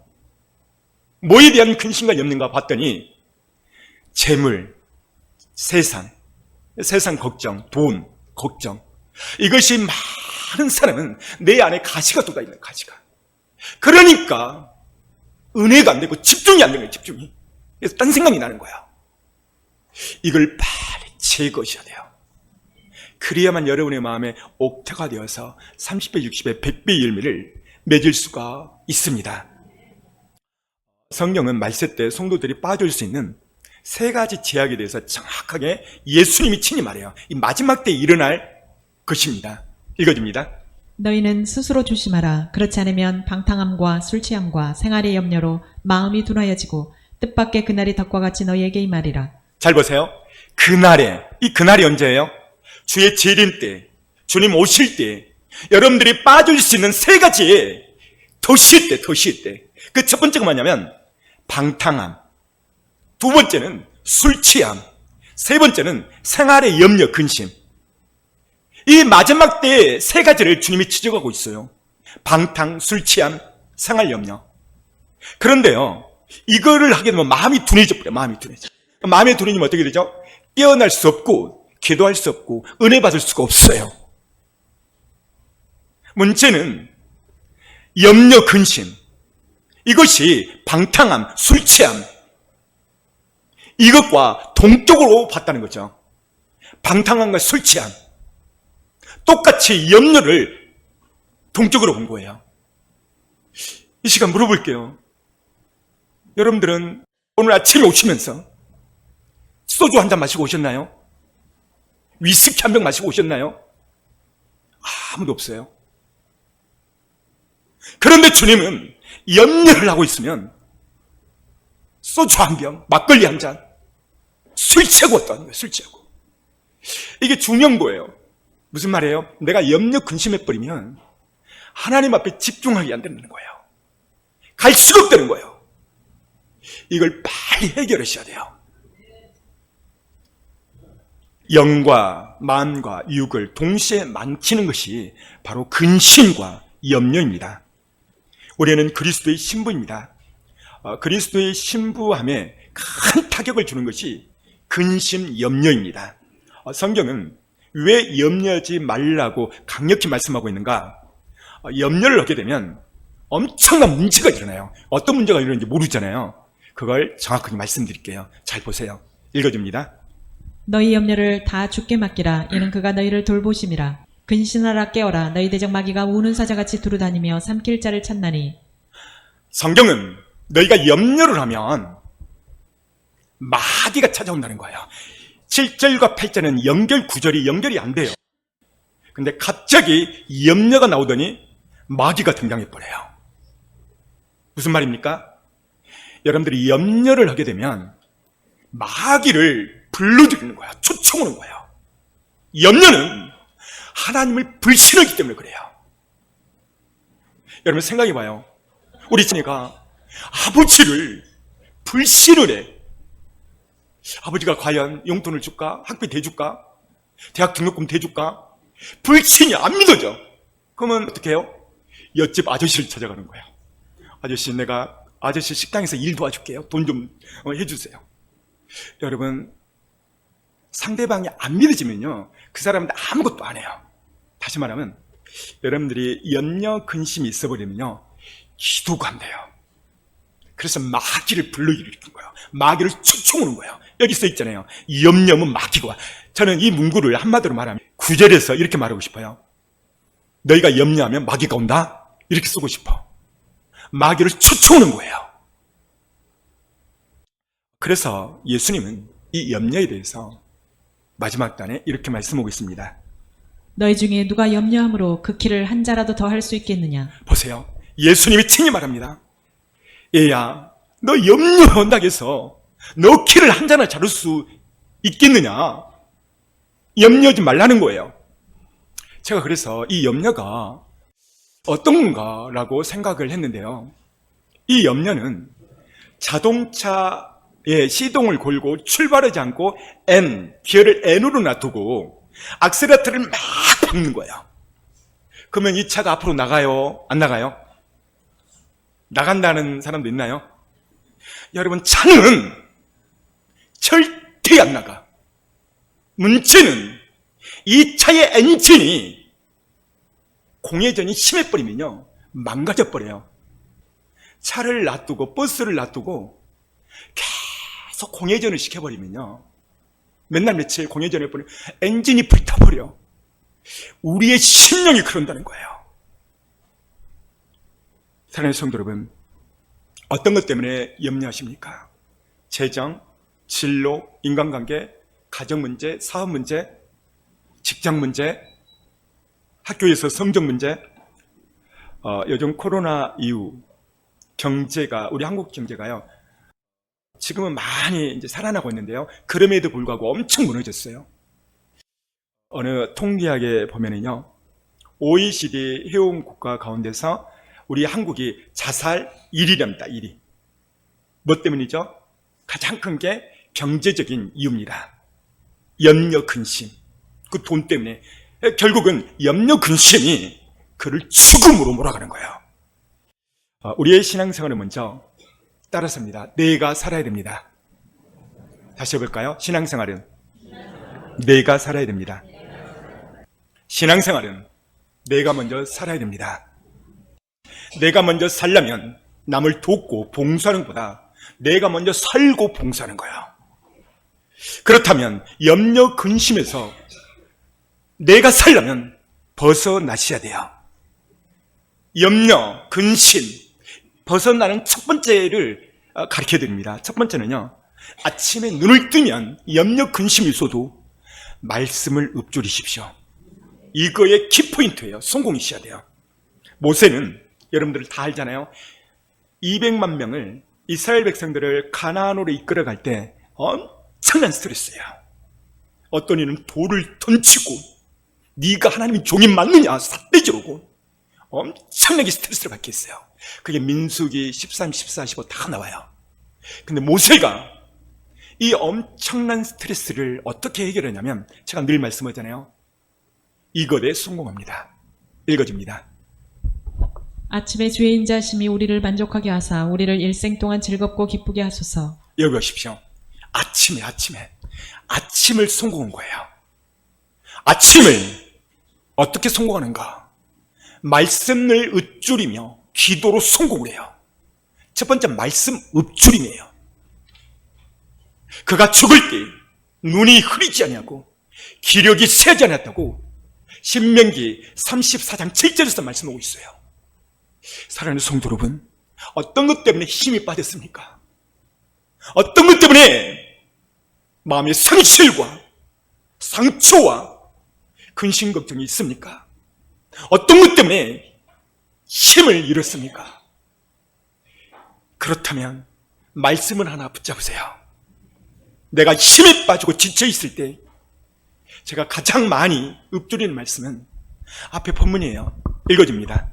뭐에 대한 근심과 염려인가 봤더니 재물, 세상 걱정, 돈, 걱정, 이것이 많은 사람은 내 안에 가시가 돋아있는 가시가. 그러니까 은혜가 안 되고 집중이 안 되는 거예요. 집중이. 그래서 딴 생각이 나는 거야. 이걸 빨리 제거하셔야 돼요. 그래야만 여러분의 마음에 옥토가 되어서 30배, 60배, 100배의 열매를 맺을 수가 있습니다. 성경은 말세 때 성도들이 빠질 수 있는 세 가지 제약에 대해서 정확하게 예수님이 친히 말해요. 이 마지막 때에 일어날 것입니다. 읽어줍니다. 너희는 스스로 조심하라. 그렇지 않으면 방탕함과 술취함과 생활의 염려로 마음이 둔하여지고 뜻밖의 그날이 덕과 같이 너희에게 임하리라. 잘 보세요. 그날에, 이 그날이 언제예요? 주의 재림 때, 주님 오실 때 여러분들이 빠질 수 있는 세 가지의 더실 때. 그 첫 번째가 뭐냐면 방탕함, 두 번째는 술 취함, 세 번째는 생활의 염려, 근심. 이 마지막 때에 세 가지를 주님이 지적하고 있어요. 방탕, 술 취함, 생활 염려. 그런데요, 이거를 하게 되면 마음이 둔해져 버려요. 마음이 둔해지면 어떻게 되죠? 깨어날 수 없고 기도할 수 없고 은혜 받을 수가 없어요. 문제는 염려, 근심, 이것이 방탕함, 술 취함, 이것과 동격으로 봤다는 거죠. 방탕함과 술 취함, 똑같이 염려를 동격으로 본 거예요. 이 시간 물어볼게요. 여러분들은 오늘 아침에 오시면서 소주 한 잔 마시고 오셨나요? 위스키 한 병 마시고 오셨나요? 아무도 없어요. 그런데 주님은 염려를 하고 있으면 소주 한 병, 막걸리 한 잔, 술 취하고 왔다는 거예요. 술 취하고. 이게 중요한 거예요. 무슨 말이에요? 내가 염려 근심해버리면 하나님 앞에 집중하기 안 되는 거예요. 갈 수가 없다는 거예요. 이걸 빨리 해결하셔야 돼요. 영과 마음과 육을 동시에 망치는 것이 바로 근심과 염려입니다. 우리는 그리스도의 신부입니다. 그리스도의 신부함에 큰 타격을 주는 것이 근심, 염려입니다. 성경은 왜 염려하지 말라고 강력히 말씀하고 있는가? 염려를 하게 되면 엄청난 문제가 일어나요. 어떤 문제가 일어나는지 모르잖아요. 그걸 정확하게 말씀드릴게요. 잘 보세요. 읽어줍니다. 너희 염려를 다 주께 맡기라. 이는 그가 너희를 돌보심이라. 근신하라 깨어라. 너희 대적 마귀가 우는 사자같이 두루다니며 삼킬 자를 찾나니. 성경은 너희가 염려를 하면 마귀가 찾아온다는 거예요. 7절과 8절은 연결 구절이 연결이 안 돼요. 근데 갑자기 염려가 나오더니 마귀가 등장해버려요. 무슨 말입니까? 여러분들이 염려를 하게 되면 마귀를 불러들이는 거야. 초청하는 거예요. 염려는 하나님을 불신하기 때문에 그래요. 여러분 생각해봐요. 우리 자녀가 아버지를 불신을 해. 아버지가 과연 용돈을 줄까? 학비 대줄까? 대학 등록금 대줄까? 불신이 안 믿어져. 그러면 어떻게 해요? 옆집 아저씨를 찾아가는 거예요. 아저씨, 내가 아저씨 식당에서 일 도와줄게요. 돈 좀 해주세요. 여러분, 상대방이 안 믿어지면요, 그 사람한테 아무것도 안 해요. 다시 말하면 여러분들이 염려 근심이 있어버리면요, 기도가 안 돼요. 그래서 마귀를 불러일으킨 거예요. 마귀를 초청하는 거예요. 여기 써 있잖아요. 염려면 마귀가. 저는 이 문구를 한마디로 말하면 9절에서 이렇게 말하고 싶어요. 너희가 염려하면 마귀가 온다? 이렇게 쓰고 싶어. 마귀를 초청하는 거예요. 그래서 예수님은 이 염려에 대해서 마지막 단에 이렇게 말씀하고 있습니다. 너희 중에 누가 염려함으로 그 키를 한 자라도 더 할 수 있겠느냐? 보세요. 예수님이 친히 말합니다. 얘야, 너 염려한다고 해서 너 키를 한 자나 자를 수 있겠느냐? 염려하지 말라는 거예요. 제가 그래서 이 염려가 어떤 건가라고 생각을 했는데요. 이 염려는 자동차의 시동을 걸고 출발하지 않고 기어를 N으로 놔두고 악셀레터를 막 밟는 거예요. 그러면 이 차가 앞으로 나가요? 안 나가요? 나간다는 사람도 있나요? 여러분, 차는 절대 안 나가. 문제는 이 차의 엔진이 공회전이 심해버리면요, 망가져버려요. 차를 놔두고 버스를 놔두고 계속 공회전을 시켜버리면요, 맨날 며칠 공회전을 해버리면 엔진이 불타버려. 우리의 심령이 그런다는 거예요. 사랑하는 성도 여러분, 어떤 것 때문에 염려하십니까? 재정, 진로, 인간관계, 가정 문제, 사업 문제, 직장 문제, 학교에서 성적 문제. 요즘 코로나 이후 경제가, 우리 한국 경제가요, 지금은 많이 이제 살아나고 있는데요, 그럼에도 불구하고 엄청 무너졌어요. 어느 통계학에 보면은요, OECD 회원 국가 가운데서 우리 한국이 자살 1위랍니다. 1위. 뭐 때문이죠? 가장 큰 게 경제적인 이유입니다. 염려, 근심. 그 돈 때문에. 결국은 염려, 근심이 그를 죽음으로 몰아가는 거예요. 우리의 신앙생활은 먼저 따라섭니다. 내가 살아야 됩니다. 다시 해볼까요? 신앙생활은 내가 살아야 됩니다. 신앙생활은 내가 먼저 살아야 됩니다. 내가 먼저 살려면 남을 돕고 봉사하는 것보다 내가 먼저 살고 봉사하는 거예요. 그렇다면 염려, 근심에서 내가 살려면 벗어나셔야 돼요. 염려, 근심, 벗어나는 첫 번째를 가르쳐 드립니다. 첫 번째는요, 아침에 눈을 뜨면 염려, 근심이 있어도 말씀을 읊조리십시오. 이거의 키포인트예요. 성공이셔야 돼요. 모세는 여러분들 다 알잖아요. 200만 명을, 이스라엘 백성들을 가나안으로 이끌어갈 때 엄청난 스트레스예요. 어떤 이는 돌을 던지고 네가 하나님의 종이 맞느냐 삿대지르고 엄청나게 스트레스를 받게 했어요. 그게 민수기 13, 14, 15 다 나와요. 근데 모세가 이 엄청난 스트레스를 어떻게 해결했냐면, 제가 늘 말씀하잖아요. 이것에 성공합니다. 읽어줍니다. 아침에 주의 인자심이 우리를 만족하게 하사 우리를 일생 동안 즐겁고 기쁘게 하소서. 여기 보십시오. 아침을 성공한 거예요. 아침을 어떻게 성공하는가? 말씀을 읊조리며 기도로 성공을 해요. 첫 번째, 말씀 읊조림이에요. 그가 죽을 때 눈이 흐리지 아니하고 기력이 새지 않았다고 신명기 34장 7절에서 말씀하고 있어요. 사랑하는 성도 여러분, 어떤 것 때문에 힘이 빠졌습니까? 어떤 것 때문에 마음의 상실과 상처와 근심 걱정이 있습니까? 어떤 것 때문에 힘을 잃었습니까? 그렇다면 말씀을 하나 붙잡으세요. 내가 힘에 빠지고 지쳐 있을 때 제가 가장 많이 읊조리는 말씀은 앞에 본문이에요. 읽어줍니다.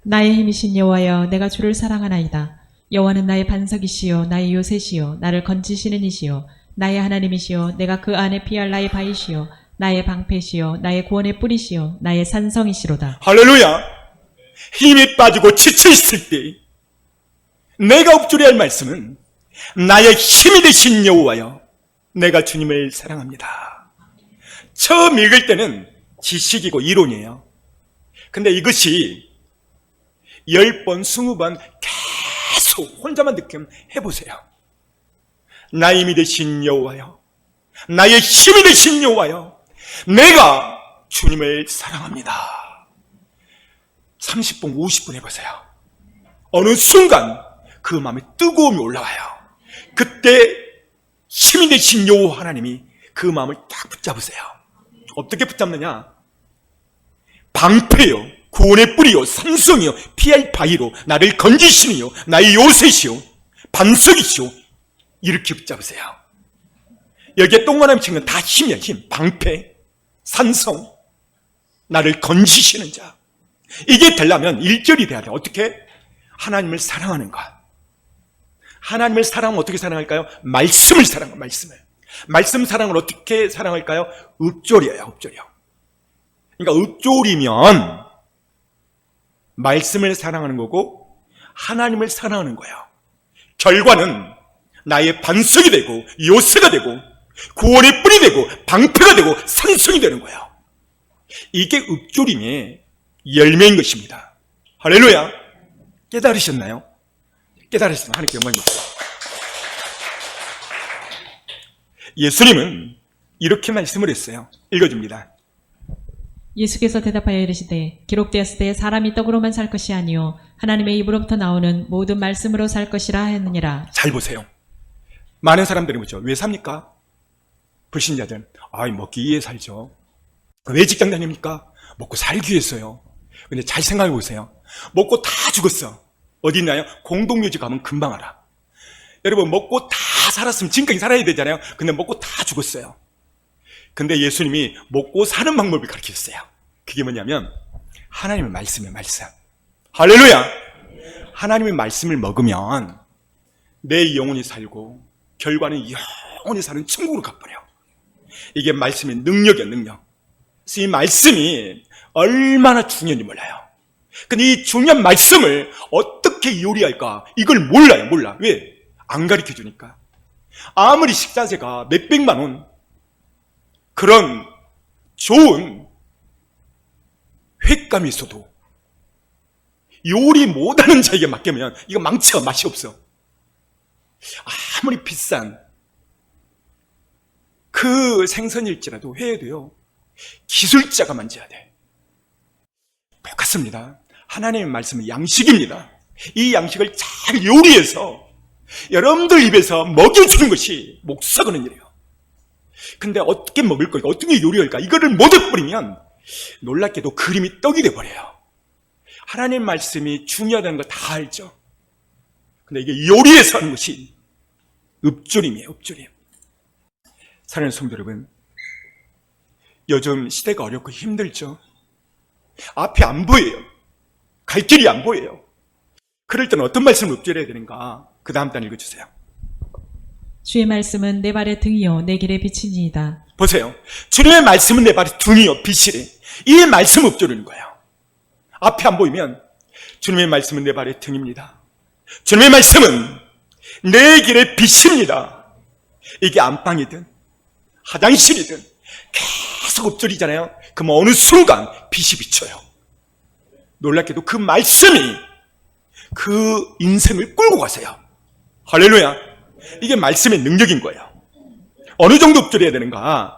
나의 힘이신 여호와여, 내가 주를 사랑하나이다. 여호와는 나의 반석이시요 나의 요새시요 나를 건지시는 이시요 나의 하나님이시요 내가 그 안에 피할 나의 바위시요 나의 방패시요 나의 구원의 뿌리시요 나의 산성이시로다. 할렐루야. 힘이 빠지고 지쳐 있을 때 내가 읊조려야 할 말씀은 나의 힘이 되신 여호와여, 내가 주님을 사랑합니다. 처음 읽을 때는 지식이고 이론이에요. 근데 이것이 10번, 20번 계속 혼자만 느끼면 해보세요. 나의 힘이 되신 여호와여, 나의 힘이 되신 여호와여, 내가 주님을 사랑합니다. 30분, 50분 해보세요. 어느 순간 그 마음에 뜨거움이 올라와요. 그때 힘이 되신 여호와 하나님이 그 마음을 딱 붙잡으세요. 어떻게 붙잡느냐? 방패요, 구원의 뿌리요, 산성이요, 피할 바위로 나를 건지시니요, 나의 요새시요, 반석이시요, 이렇게 붙잡으세요. 여기에 동그라미 친 건 다 힘이야. 힘, 방패, 산성, 나를 건지시는 자. 이게 되려면 1절이 돼야 돼. 어떻게? 하나님을 사랑하는 것. 하나님을 사랑하면 어떻게 사랑할까요? 말씀을 사랑하고, 말씀을. 말씀 사랑을 어떻게 사랑할까요? 읍조리예요, 읍조리요. 그러니까 읍조리면 말씀을 사랑하는 거고 하나님을 사랑하는 거예요. 결과는 나의 반석이 되고 요새가 되고 구원의 뿔이 되고 방패가 되고 산성이 되는 거예요. 이게 읍조림의 열매인 것입니다. 할렐루야. 깨달으셨나요? 깨달으셨나요? 하나님께 영광입니다. 예수님은 이렇게 말씀을 했어요. 읽어줍니다. 예수께서 대답하여 이르시되 기록되었을 때 사람이 떡으로만 살 것이 아니요 하나님의 입으로부터 나오는 모든 말씀으로 살 것이라 했느니라. 잘 보세요. 많은 사람들이 뭐죠? 왜 삽니까? 불신자들. 먹기 위해 살죠. 왜 직장 다닙니까? 먹고 살기 위해서요. 근데 잘 생각해 보세요. 먹고 다 죽었어. 어디 있나요? 공동묘지 가면 금방 알아. 여러분, 먹고 다 살았으면 지금까지 살아야 되잖아요. 근데 먹고 다 죽었어요. 근데 예수님이 먹고 사는 방법을 가르치셨어요. 그게 뭐냐면 하나님의 말씀이에요. 말씀. 할렐루야. 하나님의 말씀을 먹으면 내 영혼이 살고 결과는 영원히 사는 천국으로 가버려. 이게 말씀의 능력이야, 능력. 그래서 이 말씀이 얼마나 중요한지 몰라요. 근데 이 중요한 말씀을 어떻게 요리할까? 이걸 몰라요, 몰라. 왜? 안 가르쳐 주니까. 아무리 식자재가 몇백만 원, 그런 좋은 횟감이 있어도 요리 못하는 자에게 맡기면 이거 망쳐, 맛이 없어. 아무리 비싼 그 생선일지라도 회에도요, 기술자가 만져야 돼. 똑같습니다. 하나님의 말씀은 양식입니다. 이 양식을 잘 요리해서 여러분들 입에서 먹여주는 것이 목사거는 일이에요. 근데 어떻게 먹을 거니까, 어떻게 요리할까? 이거를 못 해버리면 놀랍게도 그림이 떡이 돼버려요. 하나님 말씀이 중요하다는 거 다 알죠. 근데 이게 요리해서 하는 것이 읍조림이에요, 읍조림. 사랑하는 성도 여러분, 요즘 시대가 어렵고 힘들죠. 앞이 안 보여요. 갈 길이 안 보여요. 그럴 때는 어떤 말씀을 읍조려야 되는가? 그 다음 단 읽어주세요. 주의 말씀은 내 발의 등이요 내 길의 빛이니이다. 보세요. 주님의 말씀은 내 발의 등이요 빛이래. 이 말씀 읍조르는 거예요. 앞이 안 보이면 주님의 말씀은 내 발의 등입니다. 주님의 말씀은 내 길의 빛입니다. 이게 안방이든 화장실이든 계속 읍조리잖아요. 그럼 어느 순간 빛이 비쳐요. 놀랍게도 그 말씀이 그 인생을 끌고 가세요. 할렐루야. 이게 말씀의 능력인 거예요. 어느 정도 읍조려야 되는가?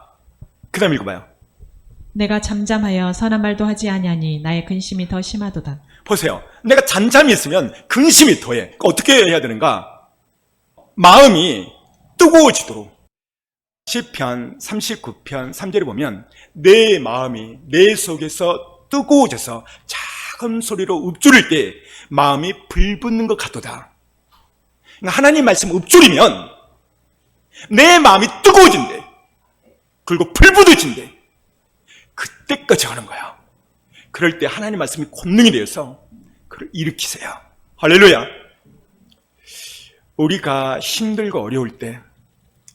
그 다음 읽어봐요. 내가 잠잠하여 선한 말도 하지 아니하니 나의 근심이 더 심하도다. 보세요. 내가 잠잠히 있으면 근심이 더해. 어떻게 해야 되는가? 마음이 뜨거워지도록. 시편 39편 3절에 보면 내 마음이 내 속에서 뜨거워져서 작은 소리로 읊조릴 때 마음이 불붙는 것 같도다. 하나님 말씀 읊조리면 내 마음이 뜨거워진대. 그리고 불붙어진대. 그때까지 하는 거야. 그럴 때 하나님 말씀이 권능이 되어서 그를 일으키세요. 할렐루야. 우리가 힘들고 어려울 때,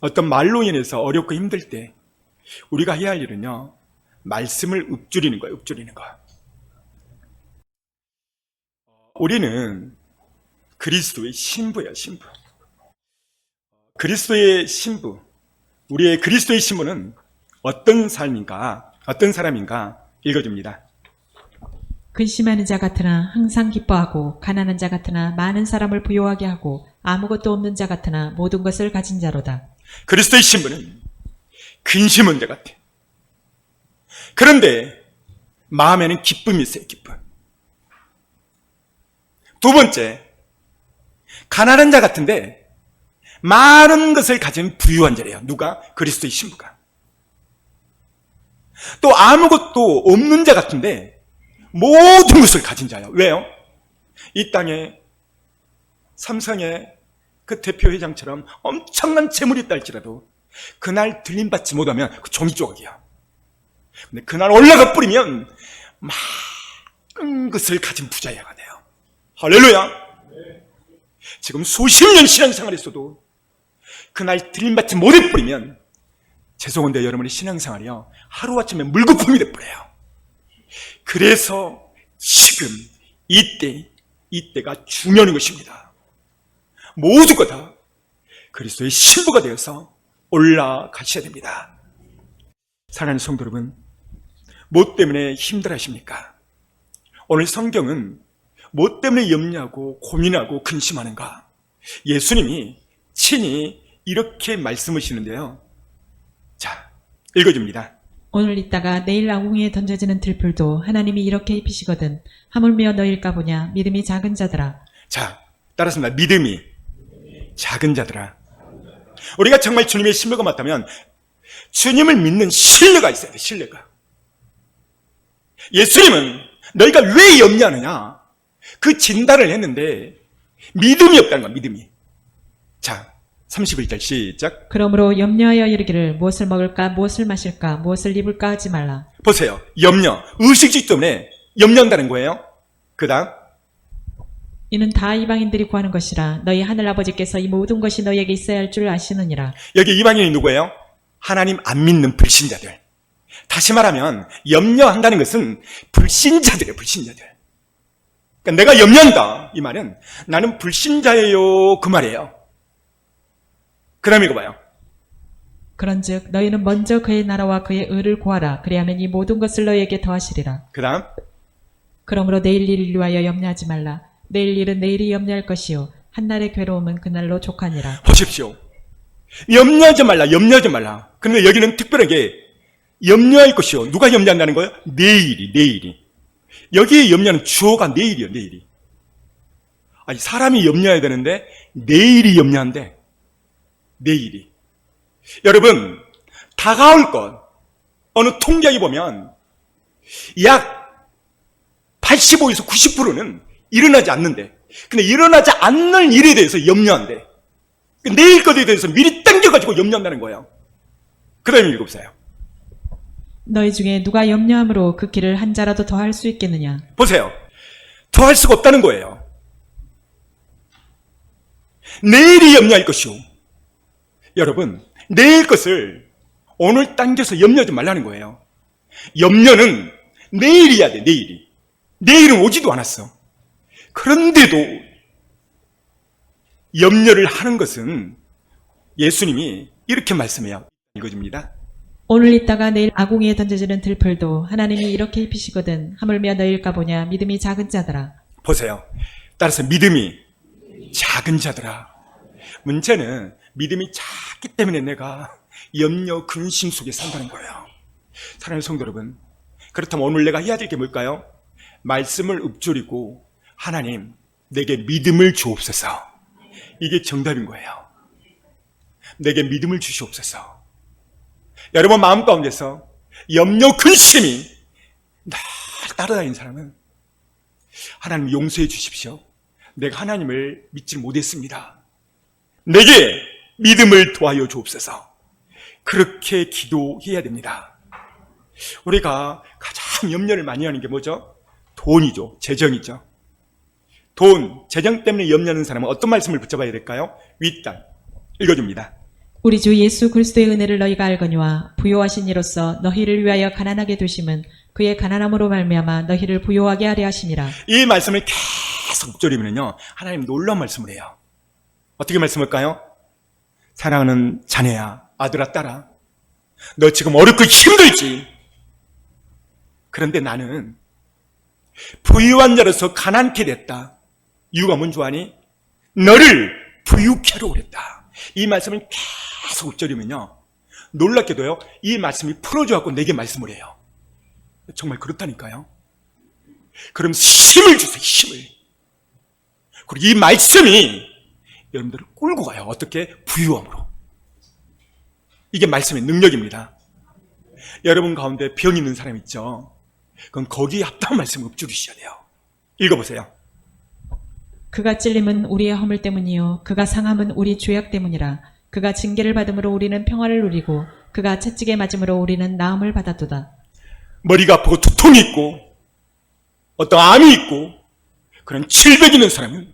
어떤 말로 인해서 어렵고 힘들 때 우리가 해야 할 일은요, 말씀을 읊조리는 거예요. 읊조리는 거. 우리는 그리스도의 신부예요. 신부. 그리스도의 신부. 우리의 그리스도의 신부는 어떤 삶인가, 어떤 사람인가 읽어줍니다. 근심하는 자 같으나 항상 기뻐하고 가난한 자 같으나 많은 사람을 부요하게 하고 아무것도 없는 자 같으나 모든 것을 가진 자로다. 그리스도의 신분은 근심한 자 같아. 그런데 마음에는 기쁨이 있어요. 기쁨. 두 번째, 가난한 자 같은데 많은 것을 가진 부유한 자래요. 누가? 그리스도의 신부가. 또 아무것도 없는 자 같은데 모든 것을 가진 자예요. 왜요? 이 땅에 삼성의 그 대표회장처럼 엄청난 재물이 있다 할지라도 그날 들림받지 못하면 그 종이 조각이야. 근데 그날 올라가 뿌리면 많은 것을 가진 부자야가 돼요. 할렐루야. 지금 수십 년 신앙생활에서도 그날 들림받지 못해 뿌리면 죄송한데 여러분의 신앙생활이요 하루아침에 물거품이 돼버려요. 그래서 지금 이때가 중요한 것입니다. 모두가 다 그리스도의 신부가 되어서 올라가셔야 됩니다. 사랑하는 성도 여러분, 뭐 때문에 힘들어하십니까? 오늘 성경은 뭐 때문에 염려하고 고민하고 근심하는가? 예수님이 친히 이렇게 말씀하시는데요. 자, 읽어줍니다. 오늘 있다가 내일 아궁이에 던져지는 들풀도 하나님이 이렇게 입히시거든 하물며 너일까 보냐 믿음이 작은 자들아. 자, 따라서입니다. 믿음이 작은 자들아. 우리가 정말 주님의 신부가 맞다면 주님을 믿는 신뢰가 있어야 돼. 신뢰가. 예수님은 너희가 왜 염려하느냐 그 진단을 했는데 믿음이 없다는 거야. 믿음이. 자, 31절 시작. 그러므로 염려하여 이르기를 무엇을 먹을까 무엇을 마실까 무엇을 입을까 하지 말라. 보세요. 염려. 의식주의 때문에 염려한다는 거예요. 그 다음. 이는 다 이방인들이 구하는 것이라 너희 하늘아버지께서 이 모든 것이 너희에게 있어야 할 줄 아시느니라. 여기 이방인이 누구예요? 하나님 안 믿는 불신자들. 다시 말하면 염려한다는 것은 불신자들이에요. 불신자들. 그러니까 내가 염려한다 이 말은 나는 불신자예요 그 말이에요. 그 다음에 이거 봐요. 그런즉 너희는 먼저 그의 나라와 그의 의를 구하라. 그리하면 이 모든 것을 너희에게 더하시리라. 그 다음. 그러므로 내일 일을 위하여 염려하지 말라. 내일 일은 내일이 염려할 것이요 한날의 괴로움은 그날로 족하니라. 보십시오. 염려하지 말라. 염려하지 말라. 그런데 여기는 특별하게 염려할 것이요. 누가 염려한다는 거예요? 내일이. 여기에 염려하는 주어가 내일이요. 내일이. 아니 사람이 염려해야 되는데 내일이 염려한데 내일이. 여러분 다가올 것 어느 통계에 보면 약 85에서 90%는 일어나지 않는데 근데 일어나지 않는 일에 대해서 염려한대. 내일 것에 대해서 미리 당겨가지고 염려한다는 거예요. 그 다음에 읽어보세요. 너희 중에 누가 염려함으로 그 길을 한 자라도 더 할 수 있겠느냐. 보세요. 더 할 수가 없다는 거예요. 내일이 염려할 것이오. 여러분 내일 것을 오늘 당겨서 염려하지 말라는 거예요. 염려는 내일이야 돼. 내일이. 내일은 오지도 않았어. 그런데도 염려를 하는 것은 예수님이 이렇게 말씀해요. 읽어줍니다. 오늘 있다가 내일 아궁이에 던져지는 들풀도 하나님이 이렇게 입히시거든 하물며 너희일까 보냐 믿음이 작은 자들아. 보세요. 따라서 믿음이 작은 자들아. 문제는 믿음이 작기 때문에 내가 염려 근심 속에 산다는 거예요. 사랑하는 성도 여러분, 그렇다면 오늘 내가 해야 될 게 뭘까요? 말씀을 읊조리고 하나님 내게 믿음을 주옵소서. 이게 정답인 거예요. 내게 믿음을 주시옵소서. 여러분 마음 가운데서 염려 근심이 날 따라다니는 사람은 하나님 용서해 주십시오. 내가 하나님을 믿지 못했습니다. 내게 믿음을 더하여 주옵소서. 그렇게 기도해야 됩니다. 우리가 가장 염려를 많이 하는 게 뭐죠? 돈이죠. 재정이죠. 돈, 재정 때문에 염려하는 사람은 어떤 말씀을 붙잡아야 될까요? 윗단 읽어줍니다. 우리 주 예수 그리스도의 은혜를 너희가 알거니와 부요하신 이로써 너희를 위하여 가난하게 되심은 그의 가난함으로 말미암아 너희를 부요하게 하려 하심이라. 이 말씀을 계속 읊조리면요 하나님 놀라운 말씀을 해요. 어떻게 말씀할까요? 사랑하는 자네야, 아들아, 딸아, 너 지금 어렵고 힘들지. 그런데 나는 부유한 자로서 가난케 됐다. 이유가 뭔지 아니? 너를 부유케 하려고 그랬다. 이 말씀을 계속 읊조리면요, 놀랍게도요, 이 말씀이 풀어줘갖고 내게 말씀을 해요. 정말 그렇다니까요. 그럼 힘을 주세요, 힘을. 그리고 이 말씀이 여러분들을 끌고 가요. 어떻게? 부유함으로. 이게 말씀의 능력입니다. 여러분 가운데 병 있는 사람 있죠? 그럼 거기에 합당한 말씀을 읊조리셔야 돼요. 읽어보세요. 그가 찔림은 우리의 허물 때문이요 그가 상함은 우리 죄악 때문이라. 그가 징계를 받음으로 우리는 평화를 누리고 그가 채찍에 맞음으로 우리는 나음을 받았도다. 머리가 아프고 두통이 있고 어떤 암이 있고 그런 질병이 있는 사람은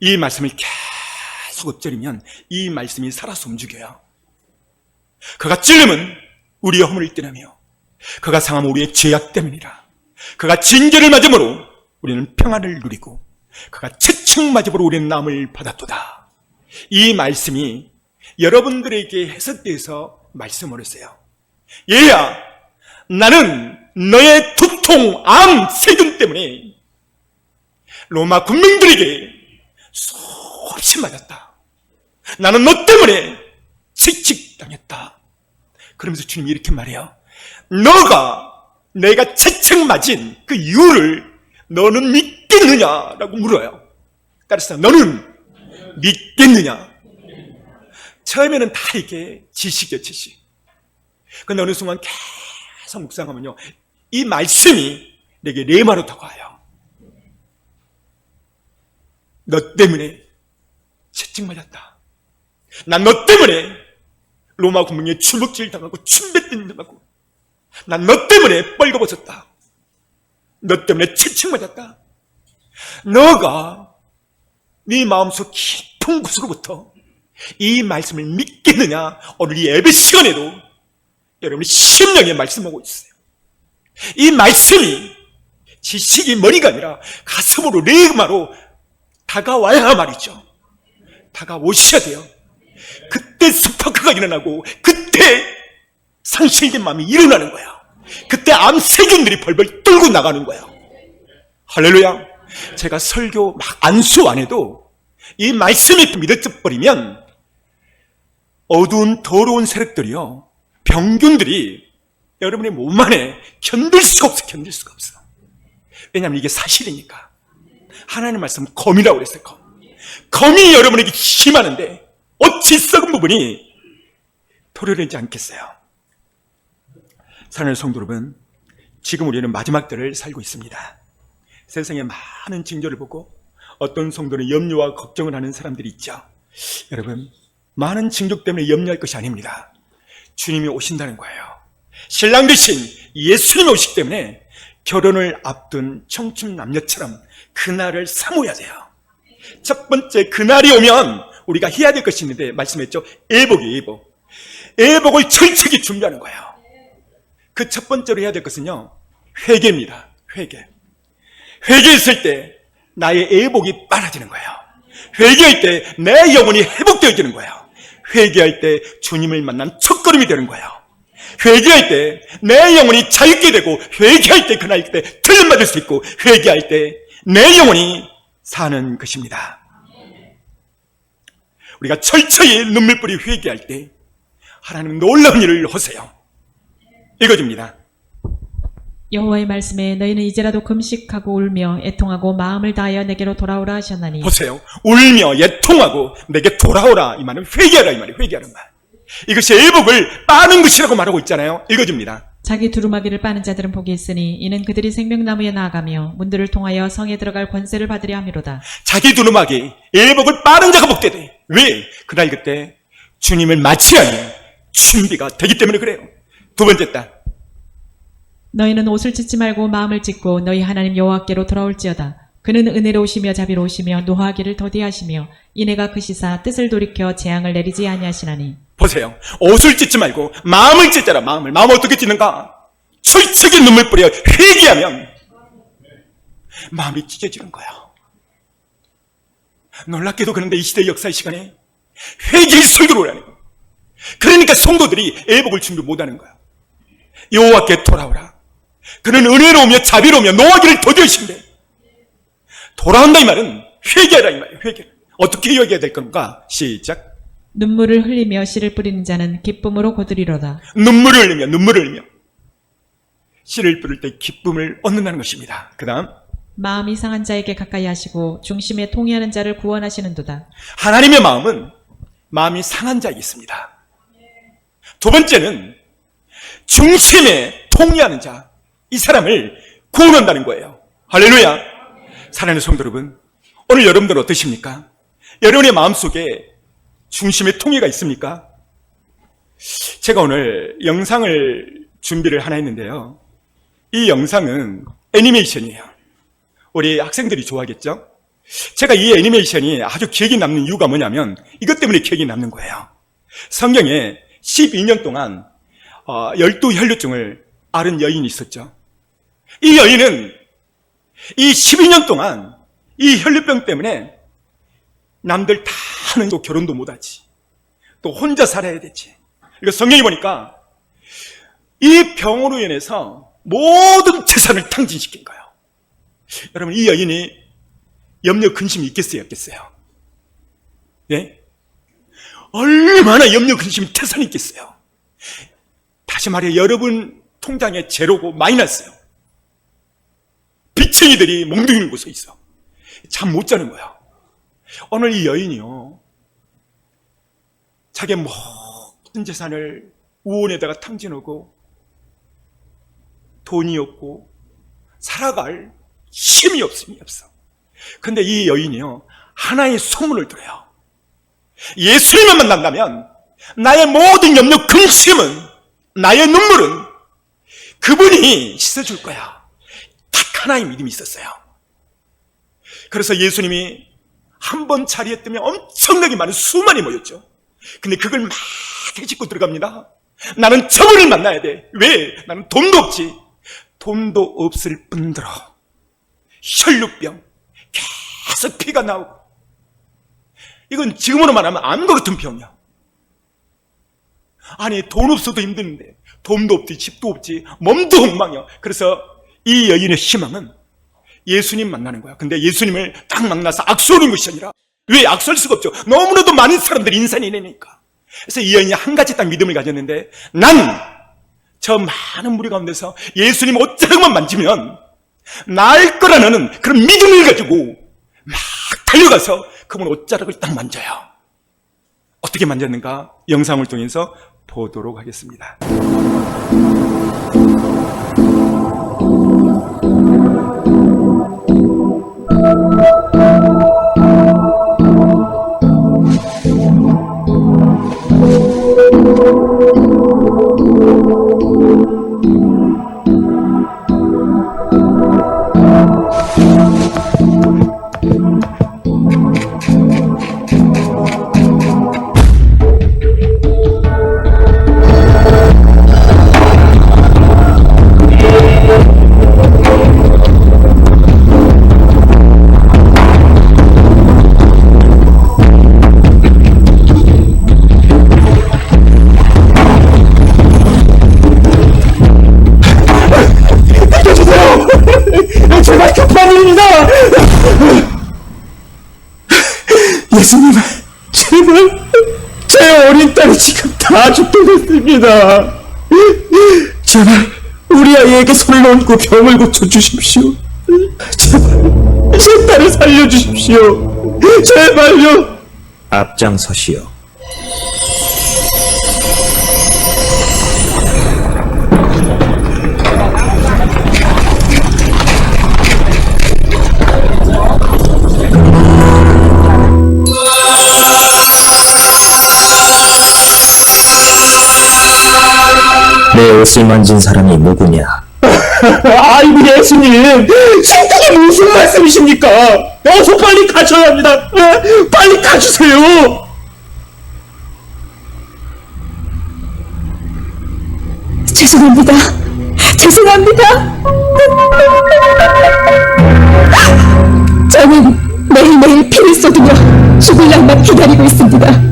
이 말씀을 계속 읊조리면 이 말씀이 살아서 움직여요. 그가 찔림은 우리의 허물을 떠나며 그가 상함은 우리의 죄악 때문이라. 그가 징계를 맞음으로 우리는 평안을 누리고 그가 채찍 맞음으로 우리는 나음을 받았도다. 이 말씀이 여러분들에게 해석돼서 말씀을 했어요. 얘야, 나는 너의 두통, 암, 세균 때문에 로마 군민들에게 수없이 맞았다. 나는 너 때문에 채찍당했다. 그러면서 주님이 이렇게 말해요. 너가 내가 채찍 맞은 그 이유를 너는 믿겠느냐라고 물어요. 따라서 너는 믿겠느냐? 처음에는 다 이게 지식이요, 지식. 근데 어느 순간 계속 묵상하면요, 이 말씀이 내게 레마로 다가와요. 너 때문에 채찍 맞았다. 난 너 때문에 로마 군민에 주먹질 당하고 침뱉는 당하고, 난 너 때문에 뻘거벗었다. 너 때문에 채찍 맞았다. 너가 네 마음속 깊은 곳으로부터 이 말씀을 믿겠느냐? 오늘 이 예배 시간에도 여러분이 심령에 말씀하고 있어요. 이 말씀이 지식이 머리가 아니라 가슴으로 레마로 다가와야 말이죠. 다가오셔야 돼요. 그때 스파크가 일어나고 그때 상실된 마음이 일어나는 거야. 그때 암세균들이 벌벌 떨고 나가는 거야. 할렐루야. 제가 설교 막 안수 안 해도 이 말씀이 믿어져버리면 어두운 더러운 세력들이요, 병균들이 여러분의 몸 안에 견딜 수가 없어. 왜냐하면 이게 사실이니까. 하나님의 말씀 검이라고 그랬어요. 검이 여러분에게 심하는데 어찌 썩은 부분이 토려내지 않겠어요? 사랑하는 성도 여러분, 지금 우리는 마지막 때를 살고 있습니다. 세상에 많은 징조를 보고 어떤 성도는 염려와 걱정을 하는 사람들이 있죠. 여러분, 많은 징조 때문에 염려할 것이 아닙니다. 주님이 오신다는 거예요. 신랑 되신 예수님이 오시기 때문에 결혼을 앞둔 청춘 남녀처럼 그날을 사모해야 돼요. 첫 번째, 그날이 오면 우리가 해야 될 것이 있는데 말씀했죠. 애복이에요, 애복. 애복을 철저히 준비하는 거예요. 그 첫 번째로 해야 될 것은요, 회개입니다. 회개. 회개했을 때 나의 애복이 빨아지는 거예요. 회개할 때 내 영혼이 회복되어지는 거예요. 회개할 때 주님을 만난 첫걸음이 되는 거예요. 회개할 때 내 영혼이 자유케 되고, 회개할 때 그날 때 틀림받을 수 있고, 회개할 때 내 영혼이 사는 것입니다. 우리가 철저히 눈물 뿌리 회개할 때 하나님은 놀라운 일을 하세요. 읽어줍니다. 여호와의 말씀에 너희는 이제라도 금식하고 울며 애통하고 마음을 다하여 내게로 돌아오라 하셨나니. 보세요. 울며 애통하고 내게 돌아오라. 이 말은 회개하라, 이 말이에요. 회개하는 말. 이것이 애복을 빠는 것이라고 말하고 있잖아요. 읽어줍니다. 자기 두루마기를 빠는 자들은 복이 있으니 이는 그들이 생명나무에 나아가며 문들을 통하여 성에 들어갈 권세를 받으려 함이로다. 자기 두루마기, 애복을 빠는 자가 복되대. 왜? 그날 그때 주님을 맞이하는 준비가 되기 때문에 그래요. 두 번째 딸. 너희는 옷을 찢지 말고 마음을 찢고 너희 하나님 여호와께로 돌아올지어다. 그는 은혜로우시며 자비로우시며 노하기를 더디하시며 이내가 크시사 뜻을 돌이켜 재앙을 내리지 아니하시나니. 보세요. 옷을 찢지 말고 마음을 찢자라. 마음을 어떻게 찢는가? 철저히 눈물 뿌려 회개하면 마음이 찢어지는 거야. 놀랍게도 그런데 이 시대 역사의 시간에 회개의 설교를 하는 거야. 그러니까 성도들이 애복을 준비 못하는 거야. 여호와께 돌아오라. 그는 은혜로우며 자비로우며 노하기를 더디하신대. 돌아온다 이 말은 회개하라 이 말이에요. 회개. 어떻게 회개해야 될 건가? 시작. 눈물을 흘리며 씨를 뿌리는 자는 기쁨으로 거두리로다. 눈물을 흘리며 씨를 뿌릴 때 기쁨을 얻는다는 것입니다. 그 다음 마음이 상한 자에게 가까이 하시고 중심에 통회하는 자를 구원하시는도다. 하나님의 마음은 마음이 상한 자에게 있습니다. 두 번째는 중심에 통회하는 자, 이 사람을 구원한다는 거예요. 할렐루야. 사랑하는 성도 여러분, 오늘 여러분들 어떠십니까? 여러분의 마음속에 중심의 통회가 있습니까? 제가 오늘 영상을 준비를 하나 했는데요. 이 영상은 애니메이션이에요. 우리 학생들이 좋아하겠죠? 제가 이 애니메이션이 아주 기억에 남는 이유가 뭐냐면 이것 때문에 기억에 남는 거예요. 성경에 12년 동안 12혈류증을 앓은 여인이 있었죠. 이 여인은 이 12년 동안 이 혈류병 때문에 남들 다 하는 또 결혼도 못하지. 또 혼자 살아야 되지. 이거 성경에 보니까 이 병으로 인해서 모든 재산을 탕진시킨 거예요. 여러분, 이 여인이 염려 근심이 있겠어요, 없겠어요? 네? 얼마나 염려 근심이 태산이 있겠어요? 다시 말해, 여러분 통장에 제로고 마이너스요. 빚쟁이들이 몽둥이를 고서 있어. 잠 못 자는 거야. 오늘 이 여인이요, 자기의 모든 재산을 우원에다가 탕진하고 돈이 없고 살아갈 힘이 없어. 근데 이 여인이요, 하나의 소문을 들어요. 예수님을 만난다면 나의 모든 염려 근심은, 나의 눈물은 그분이 씻어줄 거야. 딱 하나의 믿음이 있었어요. 그래서 예수님이 한 번 자리에 뜨면 엄청나게 많은 수만이 모였죠. 근데 그걸 막 해집고 들어갑니다. 나는 저분을 만나야 돼. 왜? 나는 돈도 없지. 돈도 없을 뿐더러 혈류병, 계속 피가 나오고, 이건 지금으로 말하면 암과 같은 병이야. 아니, 돈 없어도 힘드는데 돈도 없지, 집도 없지, 몸도 엉망이야. 그래서 이 여인의 희망은 예수님 만나는 거야. 근데 예수님을 딱 만나서 악수하는 것이 아니라, 왜 악수할 수가 없죠? 너무나도 많은 사람들이 인산이 내니까. 그래서 이 여인이 한 가지 딱 믿음을 가졌는데, 난 저 많은 무리 가운데서 예수님 옷자락만 만지면 나을 거라는 그런 믿음을 가지고 막 달려가서 그분 옷자락을 딱 만져요. 어떻게 만졌는가 영상을 통해서 보도록 하겠습니다. 제발 급한 일입니다. 예수님, 제발 제 어린 딸이 지금 다 죽도록 제발 우리 아이에게 손을 얹고 병을 고쳐주십시오. 제발 제 딸을 살려주십시오. 제발요. 앞장서시오. 내 옷을 만진 사람이 누구냐? 아이고 예수님, 그게 무슨 말씀이십니까? 어서 빨리 가셔야 합니다. 빨리 가주세요. 죄송합니다. 저는 매일매일 피를 쏟으며 죽을 날만 기다리고 있습니다.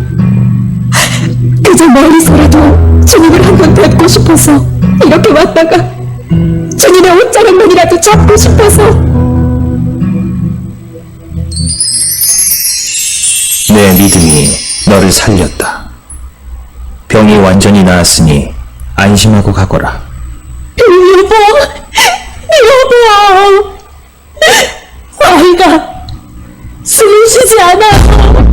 그저 머리서라도 주님을 한번 뵙고 싶어서 이렇게 왔다가 주님의 손이라도 잡고 싶어서. 내 믿음이 너를 살렸다. 병이 완전히 나았으니 안심하고 가거라. 여보, 여보, 아이가 숨을 쉬지 않아요.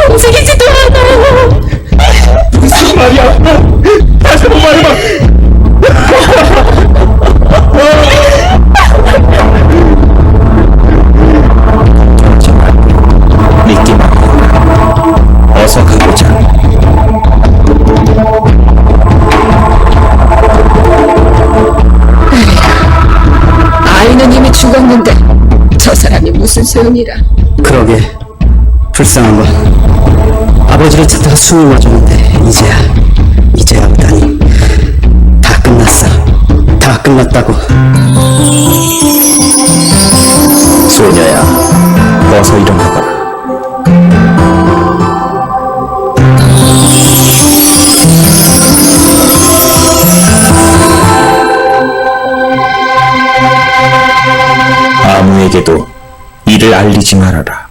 움직이지도 않아요. 무슨 말이야? 다시 한번 말해봐. 믿기만 해. 어서 가보자. 아이는 이미 죽었는데 저 사람이 무슨 소용이라. 그러게 불쌍한 건 아버지를 찾다가 숨을 맞았는데 이제야 오다니. 다 끝났어. 다 끝났다고. 소녀야, 어서 일어나거라. 아무에게도 이를 알리지 말아라.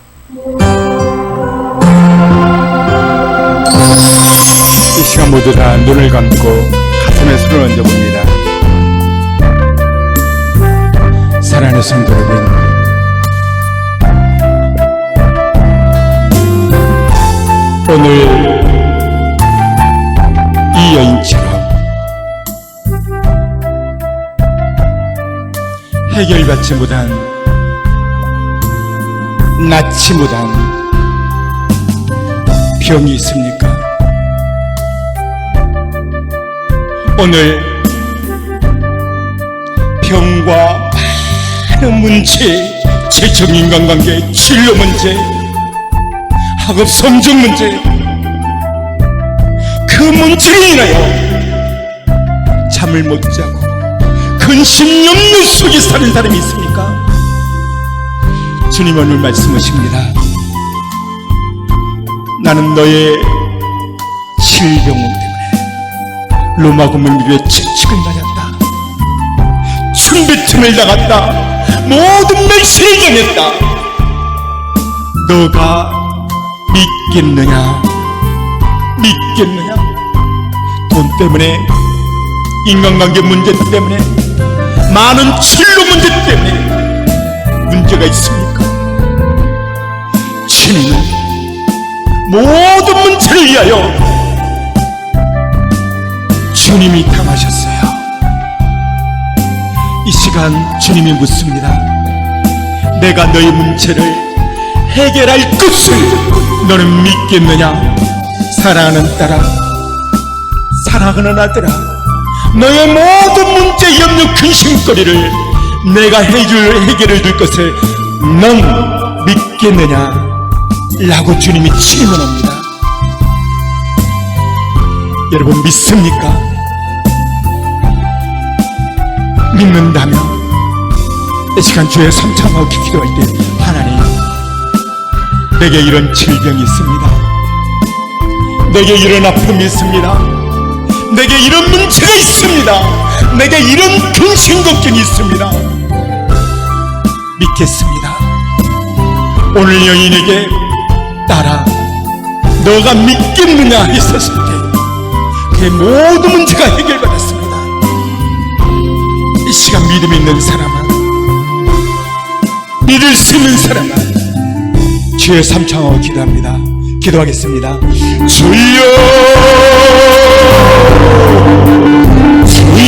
이 시간 모두 다 눈을 감고 가슴에 손을 얹어봅니다. 사랑하는 성도 여러분, 오늘 이 여인처럼 해결받지 못한, 낫지 못한 병이 있습니까? 오늘 병과 많은 문제, 재정 인간관계, 진로 문제, 학업 성적 문제, 그 문제로 인하여 잠을 못 자고 근심 염려 속에 사는 사람이 있습니까? 주님 오늘 말씀하십니다. 나는 너의 질병 때문에 로마 군민들의 채찍을 맞았다. 충배천을 당했다. 모든 멸시를 당했다. 너가 믿겠느냐? 믿겠느냐? 돈 때문에, 인간관계 문제 때문에, 많은 진로 문제 때문에 문제가 있습니까? 주님은 모든 문제를 위하여 주님이 당하셨어요. 이 시간 주님이 묻습니다. 내가 너의 문제를 해결할 것을 너는 믿겠느냐? 사랑하는 딸아, 사랑하는 아들아, 너의 모든 문제, 염려, 근심거리를 내가 해결을 줄 것을 넌 믿겠느냐? 라고 주님이 질문합니다. 여러분 믿습니까? 믿는다면 이 시간 주의 삼창하고 기도할 때, 하나님, 내게 이런 질병이 있습니다. 내게 이런 아픔이 있습니다. 내게 이런 문제가 있습니다. 내게 이런 근심 걱정이 있습니다. 믿겠습니다. 오늘 여인에게 딸아, 너가 믿겠느냐 했었을 때 그의 모든 문제가 해결받았습니다. 이 시간 믿음 있는 사람아, 믿을 수 있는 사람아, 주의 삼창하고 기도합니다. 기도하겠습니다. 주여, 주여,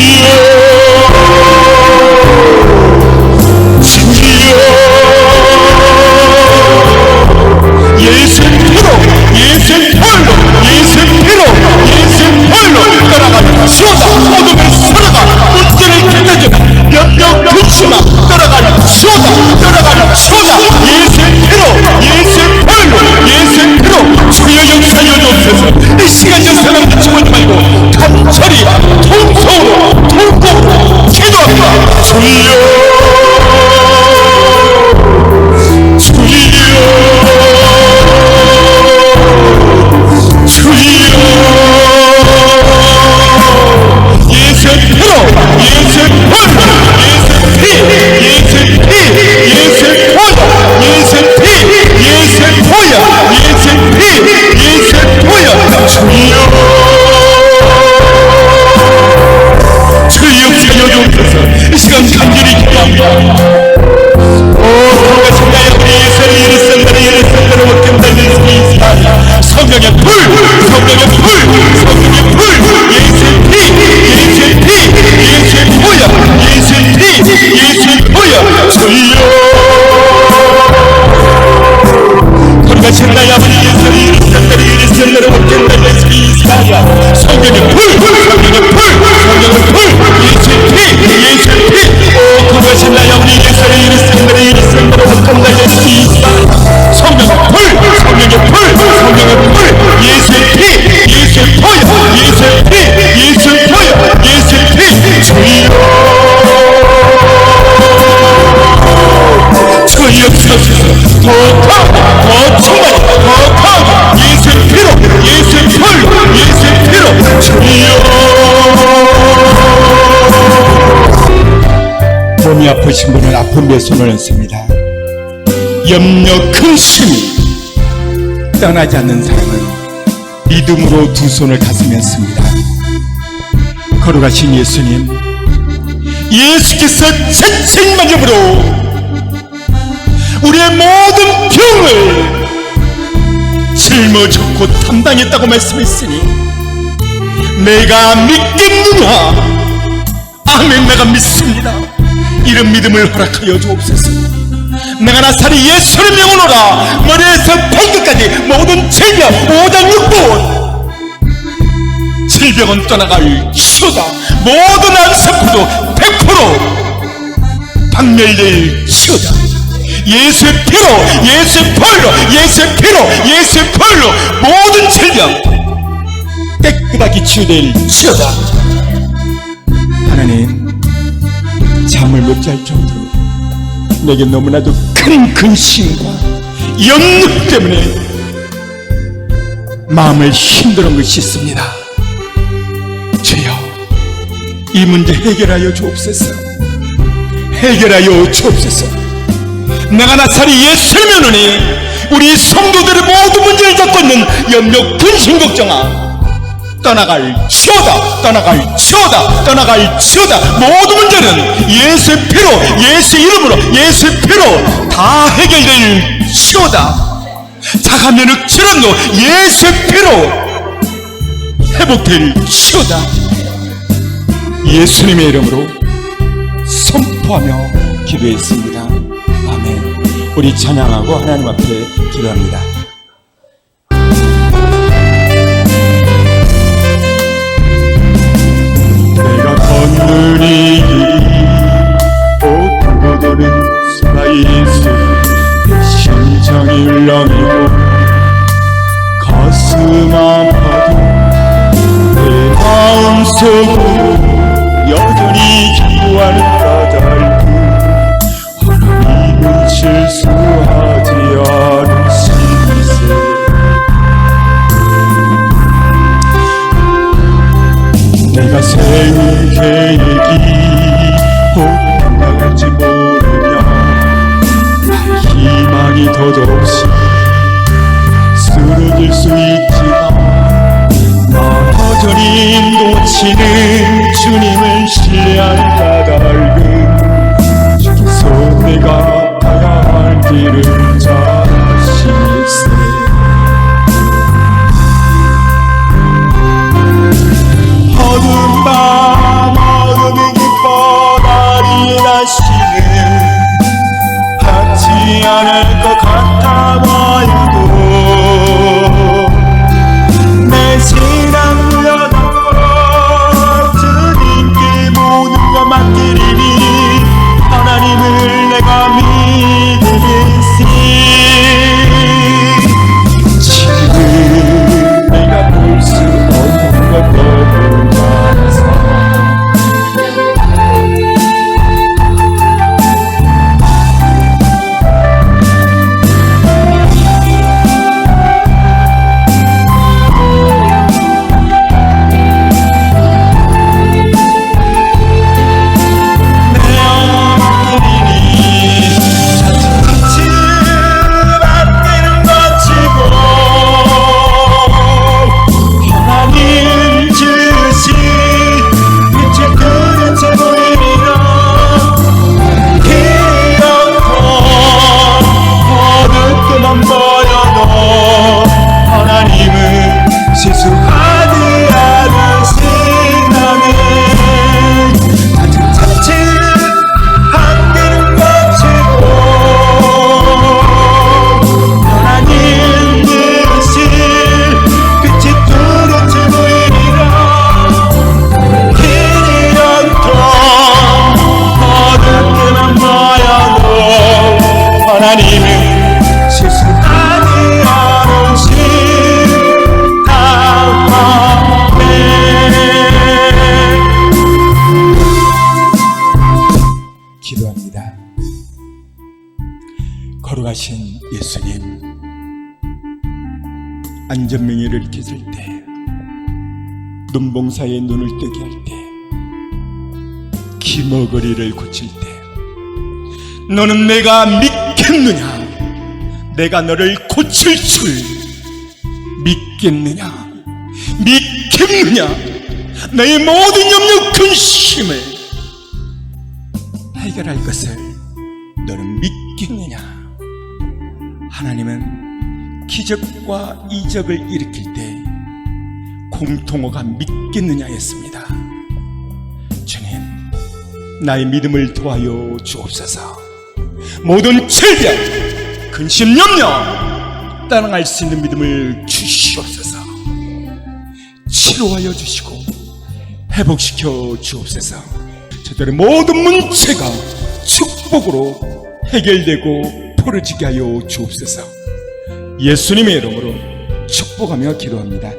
주여, 예수의 피로, 예수의 피로, 예수의 피로, 예수의 피로 떠나가는 주어다. 어둠을 살아가 문제를 끝내주는 명령 근심아 떠나가는 주어다. 떠나가는 주어다. 예수의 피로, 예수의 피로, 예수의 피로 주여 역사여 주옵소서. 이 시간 전 사람들 죽지 말고 간절히 통성으로 통곡 기도합니다. 주여, 주여, 주여, 예수의 피로, 예수의 피로, 예수의 피, 마음이 아프신 분은 아픈 데 손을 얹습니다. 염려 근심이 떠나지 않는 사람은 믿음으로 두 손을 가슴에 얹습니다. 걸어가신 예수님, 예수께서 전쟁만념으로 우리의 모든 병을 짊어졌고 담당했다고 말씀했으니 내가 믿겠느냐? 아멘. 내가 믿습니다. 이런 믿음을 허락하여 주옵소서. 내가 나사리 예수를 명하노라. 머리에서 발끝까지 모든 질병 5장 6분 질병은 떠나갈 치우다. 모든 암세포도 100% 박멸될 치우다. 예수의 피로, 예수의 보혈로, 예수의 피로, 예수의 보혈로 모든 질병 깨끗하게 치유될 치유다. 하나님, 잠을 못 잘 정도로 내게 너무나도 큰 근심과 염려 때문에 마음을 힘들은 것이 있습니다. 주여, 이 문제 해결하여 주옵소서. 해결하여 주옵소서. 내가 나사리 예수를 믿으니 우리 성도들의 모든 문제를 잡고 있는 염려, 근심, 걱정아 떠나갈 치우다. 떠나갈 치우다. 떠나갈 치우다. 모든 문제는 예수의 피로, 예수의 이름으로, 예수의 피로 다 해결될 치우다. 자가면역 질환도 예수의 피로 회복될 치우다. 예수님의 이름으로 선포하며 기도했습니다. 아멘. 우리 찬양하고 하나님 앞에 기도합니다. 내가 걷는 이 길이 오고 도는 수가 예수 내 심장이 울렁이고 가슴 아파도 내 마음속으로 여전히 기도하는 까닭 하나님은 실수하지 않으시세. 내가 세운 계획이 곧 나갈지 모르며 희망이 더없이 쓰러질 수 있지만 나 여전히 놓치는 주님을 신뢰할 까닭은 주께서 내가 가야 할 길을 잘 아시니세. 어두운 밤 어둠이 깊어 날이 나시는 닿지 않을 것 같아 보여도 내 신앙 물려도 주님께 모든 것 맡기리니 하나님을 내가 믿으리시. 지금 내가 볼 수 없는 것 너무 많아서 하나님은 실수하지 않으신 아멘. 기도합니다. 걸어가신 예수님, 안전명예를 깨질 때, 눈봉사에 눈을 뜨게 할 때, 기머거리를 고칠 때, 너는 내가 믿겠느냐? 내가 너를 고칠 줄 믿겠느냐? 믿겠느냐? 너의 모든 염려 근심을 해결할 것을 너는 믿겠느냐? 하나님은 기적과 이적을 일으킬 때 공통어가 믿겠느냐였습니다. 주님, 나의 믿음을 도와요 주옵소서. 모든 질병, 근심, 염려 따라갈 수 있는 믿음을 주시옵소서. 치료하여 주시고 회복시켜 주옵소서. 저들의 모든 문제가 축복으로 해결되고 풀어지게 하여 주옵소서. 예수님의 이름으로 축복하며 기도합니다.